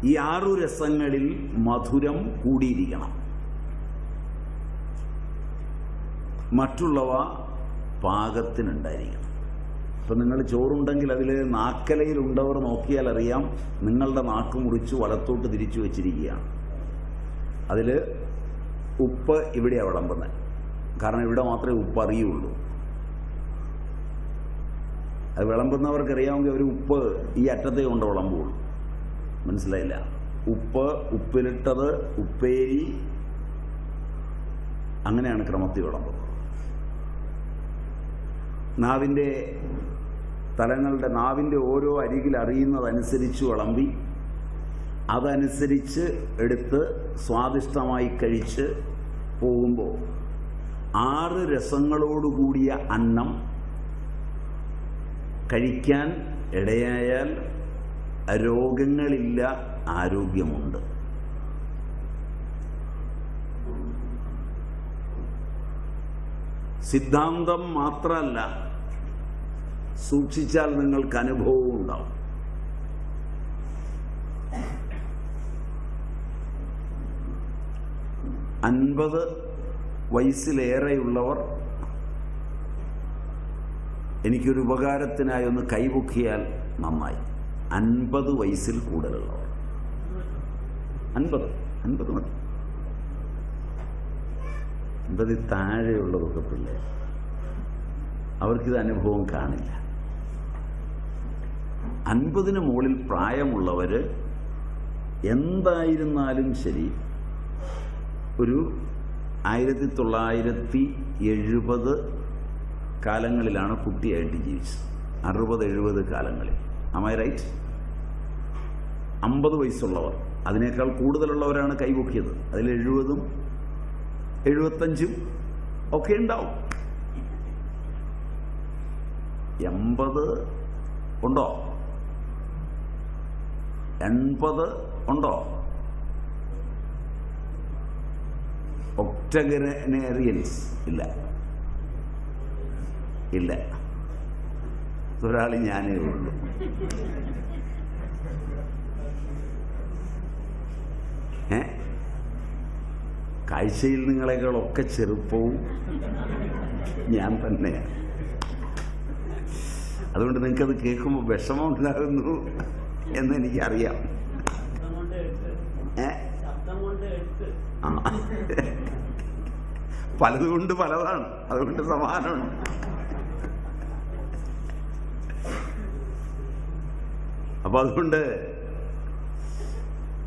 A: ഈ 6 രസങ്ങളിൽ മധുരം കൂടിയിരിക്കണം. മറ്റുള്ളവ പാകത്തിനുണ്ടായിരിക്കണം. ഇപ്പം നിങ്ങൾ ചോറുണ്ടെങ്കിൽ അതിൽ നാക്കലയിലുണ്ടവർ നോക്കിയാൽ അറിയാം, നിങ്ങളുടെ നാക്ക് മുറിച്ച് വലത്തോട്ട് തിരിച്ചു വച്ചിരിക്കുകയാണ്. അതിൽ ഉപ്പ് ഇവിടെയാണ് വിളമ്പുന്നത്. കാരണം ഇവിടെ മാത്രമേ ഉപ്പ് അറിയുള്ളൂ. അത് വിളമ്പുന്നവർക്കറിയാമെങ്കിൽ അവർ ഉപ്പ് ഈ അറ്റത്തെ കൊണ്ട് വിളമ്പുള്ളൂ. മനസ്സിലായില്ല? ഉപ്പ്, ഉപ്പിലിട്ടത്, ഉപ്പേരി, അങ്ങനെയാണ് ക്രമത്തിൽ വിളമ്പുന്നത്. നാവിൻ്റെ തലങ്ങളുടെ നാവിൻ്റെ ഓരോ അരികിൽ അറിയുന്നതനുസരിച്ച് വിളമ്പി അതനുസരിച്ച് എടുത്ത് സ്വാദിഷ്ടമായി കഴിച്ച് പോകുമ്പോൾ 6 രസങ്ങളോടുകൂടിയ അന്നം കഴിക്കാൻ ഇടയായാൽ രോഗങ്ങളില്ല, ആരോഗ്യമുണ്ട്. സിദ്ധാന്തം മാത്രമല്ല, സൂക്ഷിച്ചാൽ നിങ്ങൾക്ക് അനുഭവവും ഉണ്ടാവും. അൻപത് വയസ്സിലേറെയുള്ളവർ എനിക്കൊരു ഉപകാരത്തിനായി ഒന്ന് കൈപൊക്കിയാൽ നന്നായി. 50 വയസ്സിൽ കൂടുതലുള്ളവർ, 50 മതി. 50 താഴെയുള്ളതൊക്കെ പിള്ളേർ, അവർക്കിത് അനുഭവം കാണില്ല. 50-ന് മുകളിൽ പ്രായമുള്ളവർ എന്തായിരുന്നാലും ശരി, ഒരു 1970 കാലങ്ങളിലാണ് കുട്ടിയായിട്ട് ജീവിച്ചത്. 60-70 കാലങ്ങളിൽ. Am I right? 50 വയസ്സുള്ളവർ, അതിനേക്കാൾ കൂടുതലുള്ളവരാണ് കൈപൊക്കിയത്. അതിൽ 70-ഉം 75-ഉം ഒക്കെ ഉണ്ടാവും. 80 ഉണ്ടോ? 80 ഉണ്ടോ? ഒക്ടഗനേറിയൻസ് ഇല്ല, ഇല്ല. ഒരാൾ ഞാനേ ഉള്ളൂ. കാഴ്ചയിൽ നിങ്ങളെക്കാളൊക്കെ ചെറുപ്പവും ഞാൻ തന്നെയാണ്. അതുകൊണ്ട് നിങ്ങൾക്കത് കേൾക്കുമ്പോൾ വിഷമം ഉണ്ടാകുന്നു എന്നെനിക്കറിയാം. പലതുകൊണ്ട് പലതാണ്, അതുകൊണ്ട് സമാനമാണ്. അപ്പൊ അതുകൊണ്ട്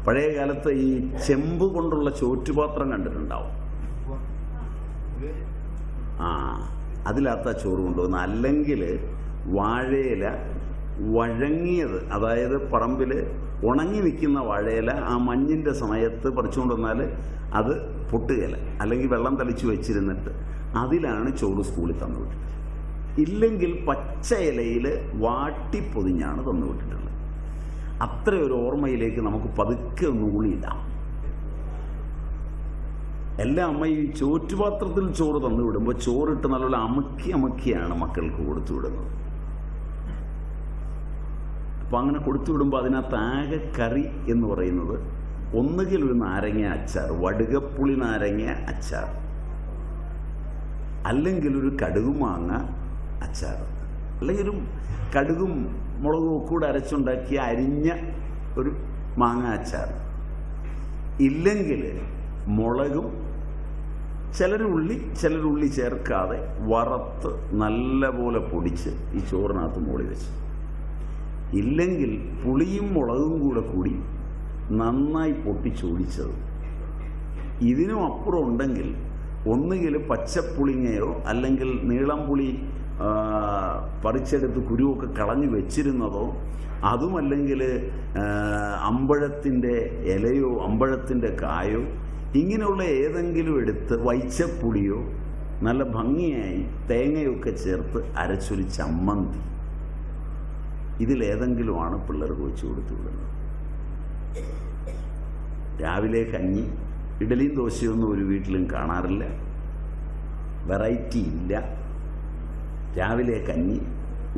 A: പഴയ കാലത്ത് ഈ ചെമ്പ് കൊണ്ടുള്ള ചോറ്റുപാത്രം കണ്ടിട്ടുണ്ടാവും. അതിലകത്ത ചോറ് കൊണ്ടുവന്ന്, അല്ലെങ്കിൽ വാഴയില വഴങ്ങിയത്, അതായത് പറമ്പിൽ ഉണങ്ങി നിൽക്കുന്ന വാഴയില ആ മഞ്ഞിൻ്റെ സമയത്ത് പറിച്ചുകൊണ്ട് വന്നാൽ അത് പൊട്ടുകയില, അല്ലെങ്കിൽ വെള്ളം തളിച്ച് വെച്ചിരുന്നിട്ട് അതിലാണ് ചോറ് സ്കൂളിൽ തന്നുവിട്ടത്. ഇല്ലെങ്കിൽ പച്ച ഇലയിൽ വാട്ടിപ്പൊതിഞ്ഞാണ് തന്നുവിട്ടിട്ടുള്ളത്. അത്ര ഒരു ഓർമ്മയിലേക്ക് നമുക്ക് പതുക്കെ ഒന്നുകൂടിയിടാം. എല്ലാ അമ്മയും ഈ ചോറ്റുപാത്രത്തിൽ ചോറ് തന്നു വിടുമ്പോൾ ചോറിട്ട് നല്ലോണം അമുക്കിയാണ് മക്കൾക്ക് കൊടുത്തു വിടുന്നത്. അപ്പം അങ്ങനെ കൊടുത്തു വിടുമ്പോൾ അതിനകത്ത് ആകെ കറി എന്ന് പറയുന്നത് ഒന്നുകിൽ ഒരു നാരങ്ങ അച്ചാർ, വടുകപ്പുളി നാരങ്ങ അച്ചാർ, അല്ലെങ്കിൽ ഒരു കടുകുമാങ്ങ അച്ചാർ, അല്ലെങ്കിൽ ഒരു കടുകും മുളകും കൂടെ അരച്ചുണ്ടാക്കിയ അരിഞ്ഞ ഒരു മാങ്ങ അച്ചാർ, ഇല്ലെങ്കിൽ മുളകും ചിലരുള്ളി ചേർക്കാതെ വറുത്ത് നല്ല പോലെ പൊടിച്ച് ഈ ചോറിനകത്ത് മൂടി വെച്ച്, ഇല്ലെങ്കിൽ പുളിയും മുളകും കൂടി നന്നായി പൊട്ടിച്ചൊഴിച്ചത്. ഇതിനും അപ്പുറം ഉണ്ടെങ്കിൽ ഒന്നുകിൽ പച്ചപ്പുളിങ്ങയോ അല്ലെങ്കിൽ നീളം പുളി പറിച്ചെടുത്ത് കുരുവൊക്കെ കളഞ്ഞു വെച്ചിരുന്നതോ, അതുമല്ലെങ്കിൽ അമ്പഴത്തിൻ്റെ ഇലയോ അമ്പഴത്തിൻ്റെ കായോ, ഇങ്ങനെയുള്ള ഏതെങ്കിലും എടുത്ത് വൈച്ചപ്പുളിയോ നല്ല ഭംഗിയായി തേങ്ങയൊക്കെ ചേർത്ത് അരച്ചൊരു ചമ്മന്തി, ഇതിലേതെങ്കിലുമാണ് പിള്ളേർക്ക് വെച്ച് കൊടുത്തു വിടുന്നത്. രാവിലെ കഞ്ഞി, ഇഡലിയും ദോശയൊന്നും ഒരു വീട്ടിലും കാണാറില്ല, വെറൈറ്റി ഇല്ല. രാവിലെ കഞ്ഞി,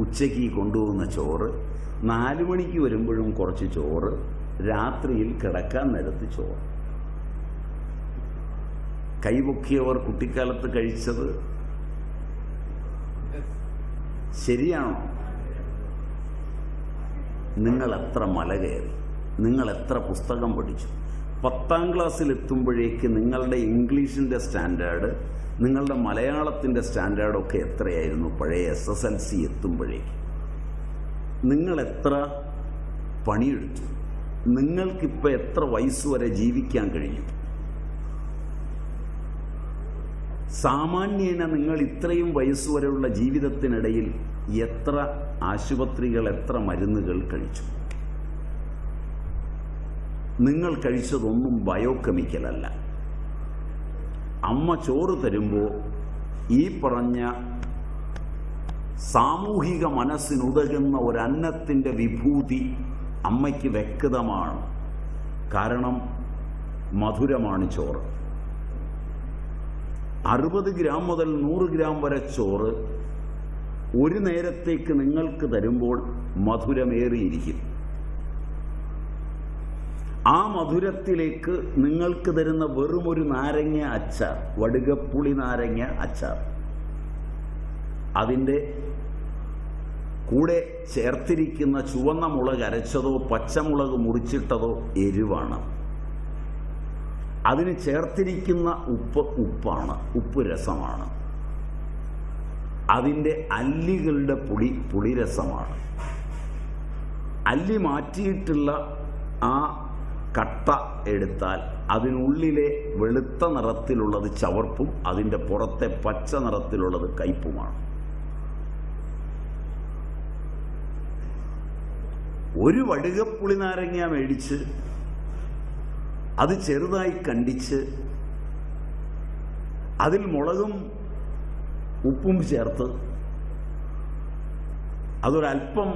A: ഉച്ചയ്ക്ക് കൊണ്ടുപോകുന്ന ചോറ്, 4 മണിക്ക് വരുമ്പോഴും കുറച്ച് ചോറ്, രാത്രിയിൽ കിടക്കാൻ നേരത്ത് ചോറ്. കൈപൊക്കിയവർ കുട്ടിക്കാലത്ത് കഴിച്ചത് ശരിയാണോ? നിങ്ങൾ എത്ര മല കയറി, നിങ്ങൾ എത്ര പുസ്തകം പഠിച്ചു? 10ാം ക്ലാസ്സിലെത്തുമ്പോഴേക്ക് നിങ്ങളുടെ ഇംഗ്ലീഷിൻ്റെ സ്റ്റാൻഡേർഡ്, നിങ്ങളുടെ മലയാളത്തിൻ്റെ സ്റ്റാൻഡേർഡൊക്കെ എത്രയായിരുന്നു? പഴയ SSLC എത്തുമ്പോഴേക്ക് നിങ്ങൾ എത്ര പണിയെടുത്തു? നിങ്ങൾക്കിപ്പോൾ എത്ര വയസ്സുവരെ ജീവിക്കാൻ കഴിഞ്ഞു? സാമാന്യേന നിങ്ങൾ ഇത്രയും വയസ്സുവരെയുള്ള ജീവിതത്തിനിടയിൽ എത്ര ആശുപത്രികൾ, എത്ര മരുന്നുകൾ കഴിച്ചു? നിങ്ങൾ കഴിച്ചതൊന്നും ബയോകെമിക്കലല്ല. അമ്മ ചോറ് തരുമ്പോൾ ഈ പറഞ്ഞ സാമൂഹിക മനസ്സിനുതകുന്ന ഒരന്നത്തിൻ്റെ വിഭൂതി അമ്മയ്ക്ക് വ്യക്തമാണ്. കാരണം മധുരമാണ് ചോറ്. 60 ഗ്രാം മുതൽ 100 ഗ്രാം വരെ ചോറ് ഒരു നേരത്തേക്ക് നിങ്ങൾക്ക് തരുമ്പോൾ മധുരമേറിയിരിക്കും. ആ മധുരത്തിലേക്ക് നിങ്ങൾക്ക് തരുന്ന വെറുമൊരു നാരങ്ങ അച്ചാർ, വടുകപ്പുളി നാരങ്ങ അച്ചാർ, അതിൻ്റെ കൂടെ ചേർത്തിരിക്കുന്ന ചുവന്ന മുളക് അരച്ചതോ പച്ചമുളക് മുറിച്ചിട്ടതോ എരിവാണ്. അതിന് ചേർത്തിരിക്കുന്ന ഉപ്പാണ്, ഉപ്പ് രസമാണ്. അതിൻ്റെ അല്ലികളുടെ പുളിരസമാണ്. അല്ലി മാറ്റിയിട്ടുള്ള ആ കട്ട എടുത്താൽ അതിനുള്ളിലെ വെളുത്ത നിറത്തിലുള്ളത് ചവർപ്പും അതിൻ്റെ പുറത്തെ പച്ച നിറത്തിലുള്ളത് കയ്പുമാണ്. ഒരു വടുകപ്പുളി നാരങ്ങ മേടിച്ച് അത് ചെറുതായി കണ്ടിച്ച് അതിൽ മുളകും ഉപ്പും ചേർത്ത് അതൊരൽപ്പം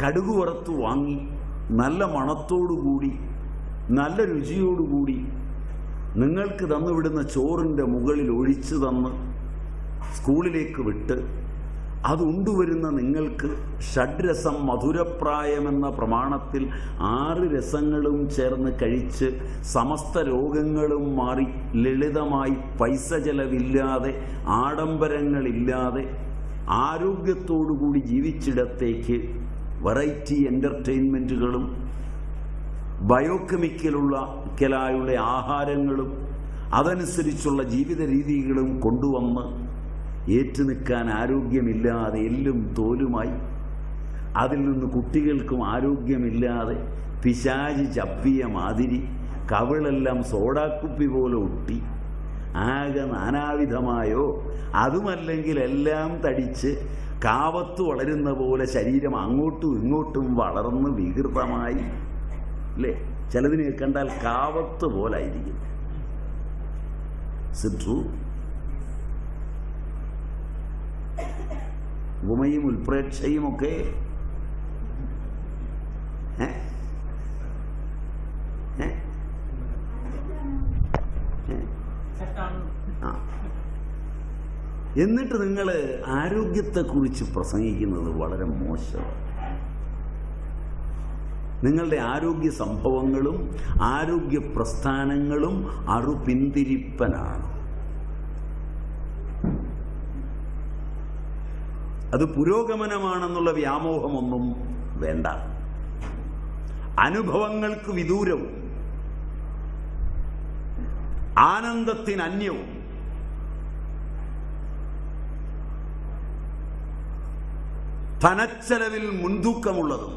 A: കടുക് വറുത്ത് വാങ്ങി നല്ല മണത്തോടുകൂടി നല്ല രുചിയോടുകൂടി നിങ്ങൾക്ക് തന്നുവിടുന്ന ചോറിൻ്റെ മുകളിൽ ഒഴിച്ചു തന്ന് സ്കൂളിലേക്ക് വിട്ട് അത് ഉണ്ടുവരുന്ന നിങ്ങൾക്ക് ഷഡ്രസം മധുരപ്രായമെന്ന പ്രമാണത്തിൽ 6 രസങ്ങളും ചേർന്ന് കഴിച്ച് സമസ്ത രോഗങ്ങളും മാറി ലളിതമായി പൈസ ചെലവില്ലാതെ ആഡംബരങ്ങളില്ലാതെ ആരോഗ്യത്തോടുകൂടി ജീവിച്ചിടത്തേക്ക് വെറൈറ്റി എൻ്റർടൈൻമെൻറ്റുകളും ബയോകെമിക്കലായുള്ള ആഹാരങ്ങളും അതനുസരിച്ചുള്ള ജീവിത രീതികളും കൊണ്ടുവന്ന് ഏറ്റുനിൽക്കാൻ ആരോഗ്യമില്ലാതെ എല്ലും തോലുമായി, അതിൽ നിന്ന് കുട്ടികൾക്കും ആരോഗ്യമില്ലാതെ പിശാചി ചപ്പിയ മാതിരി കവിളെല്ലാം സോഡാക്കുപ്പി പോലെ ഒട്ടി ആകെ നാനാവിധമായോ, അതുമല്ലെങ്കിൽ എല്ലാം തടിച്ച് കാവത്ത് വളരുന്ന പോലെ ശരീരം അങ്ങോട്ടും ഇങ്ങോട്ടും വളർന്ന് വികൃതമായി, അല്ലേ? ചിലതിനെ കണ്ടാൽ കാവത്ത് പോലായിരിക്കും. ട്രൂ. ഉപമയും ഉൽപ്രേക്ഷയുമൊക്കെ എന്നിട്ട് നിങ്ങൾ ആരോഗ്യത്തെക്കുറിച്ച് പ്രസംഗിക്കുന്നത് വളരെ മോശമാണ്. നിങ്ങളുടെ ആരോഗ്യ സംഭവങ്ങളും ആരോഗ്യ പ്രസ്ഥാനങ്ങളും അറുപിന്തിരിപ്പനാണ്. അത് പുരോഗമനമാണെന്നുള്ള വ്യാമോഹമൊന്നും വേണ്ട. അനുഭവങ്ങൾക്ക് വിദൂരവും ആനന്ദത്തിന് അന്യവും ധനച്ചെലവിൽ മുൻതൂക്കമുള്ളതും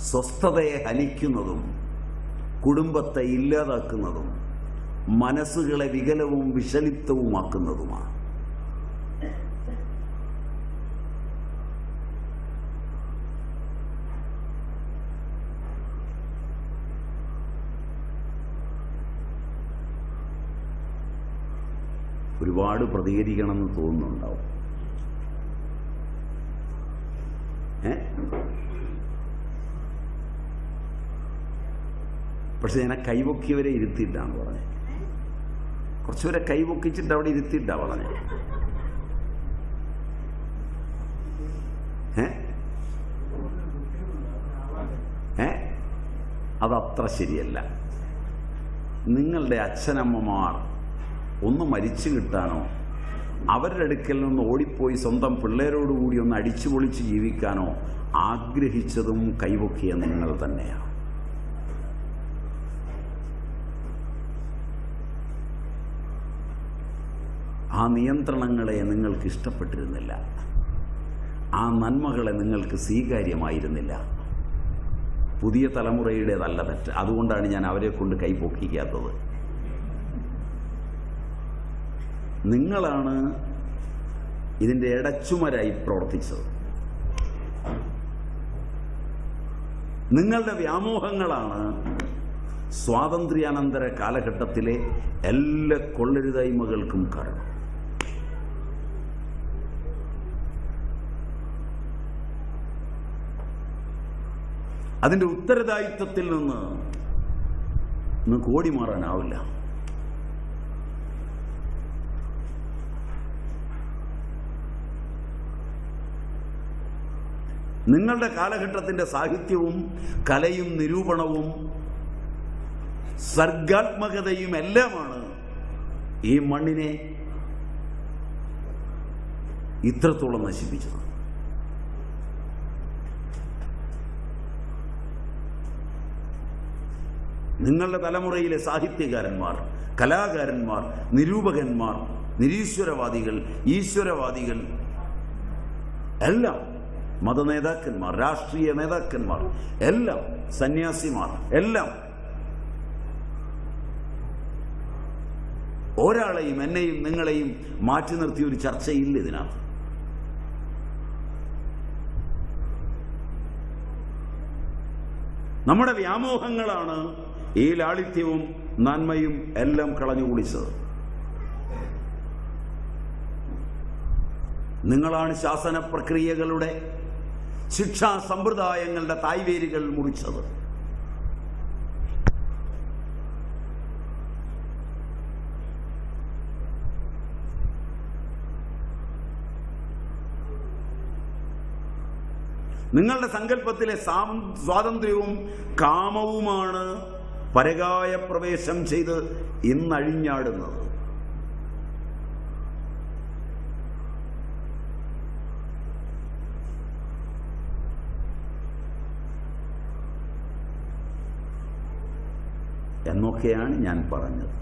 A: സ്വസ്ഥതയെ ഹനിക്കുന്നതും കുടുംബത്തെ ഇല്ലാതാക്കുന്നതും മനസ്സുകളെ വികലവും വിഷലിപ്തവുമാക്കുന്നതുമാണ്. ഒരുപാട് പ്രതികരിക്കണമെന്ന് തോന്നുന്നുണ്ടാവും. പക്ഷെ ഞാൻ കൈപൊക്കിയവരെ ഇരുത്തിയിട്ടാണ് പറഞ്ഞത്. കുറച്ചുപേരെ കൈപൊക്കിച്ചിട്ട് അവിടെ ഇരുത്തിയിട്ടാണ് പറഞ്ഞത്. അതത്ര ശരിയല്ല. നിങ്ങളുടെ അച്ഛനമ്മമാർ ഒന്ന് മരിച്ചു കിട്ടാനോ അവരുടെ അടുക്കൽ നിന്ന് ഓടിപ്പോയി സ്വന്തം പിള്ളേരോടുകൂടി ഒന്ന് അടിച്ചു പൊളിച്ച് ജീവിക്കാനോ ആഗ്രഹിച്ചതും കൈപൊക്കിയ നിങ്ങൾ തന്നെയാണ്. ആ നിയന്ത്രണങ്ങളെ നിങ്ങൾക്ക് ഇഷ്ടപ്പെട്ടിരുന്നില്ല. ആ നന്മകളെ നിങ്ങൾക്ക് സ്വീകാര്യമായിരുന്നില്ല. പുതിയ തലമുറയുടേതല്ല തെറ്റ്. അതുകൊണ്ടാണ് ഞാൻ അവരെ കൊണ്ട് കൈപൊക്കിക്കാത്തത്. നിങ്ങളാണ് ഇതിൻ്റെ ഇടച്ചുമരായി പ്രവർത്തിച്ചത്. നിങ്ങളുടെ വ്യാമോഹങ്ങളാണ് സ്വാതന്ത്ര്യാനന്തര കാലഘട്ടത്തിലെ എല്ലാ കൊള്ളരുതായ്മകൾക്കും കാരണം. അതിൻ്റെ ഉത്തരവാദിത്വത്തിൽ നിന്ന് നിങ്ങൾക്ക് ഓടി മാറാനാവില്ല. നിങ്ങളുടെ കാലഘട്ടത്തിൻ്റെ സാഹിത്യവും കലയും നിരൂപണവും സർഗാത്മകതയും എല്ലാമാണ് ഈ മണ്ണിനെ ഇത്രത്തോളം നശിപ്പിച്ചത്. നിങ്ങളുടെ തലമുറയിലെ സാഹിത്യകാരന്മാർ, കലാകാരന്മാർ, നിരൂപകന്മാർ, നിരീശ്വരവാദികൾ, ഈശ്വരവാദികൾ, എല്ലാം മതനേതാക്കന്മാർ, രാഷ്ട്രീയ നേതാക്കന്മാർ, എല്ലാം സന്യാസിമാർ, എല്ലാം ഒരാളെയും എന്നെയും നിങ്ങളെയും മാറ്റി നിർത്തിയ ഒരു ചർച്ചയില്ല ഇതിനകത്ത്. നമ്മുടെ വ്യാമോഹങ്ങളാണ് ഈ ലാളിത്യവും നന്മയും എല്ലാം കളഞ്ഞു കുളിച്ചത്. നിങ്ങളാണ് ശാസന പ്രക്രിയകളുടെ, ശിക്ഷാ സമ്പ്രദായങ്ങളുടെ തായ്വേരുകൾ മുറിച്ചത്. നിങ്ങളുടെ സങ്കല്പത്തിലെ സ്വാതന്ത്ര്യവും കാമവുമാണ് പരകായ പ്രവേശം ചെയ്ത് ഇന്നഴിഞ്ഞാടുന്നത്. എന്നൊക്കെയാണ് ഞാൻ പറഞ്ഞത്.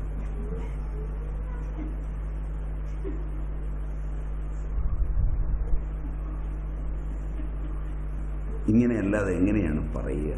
A: ഇങ്ങനെയല്ലാതെ എങ്ങനെയാണ് പറയുക?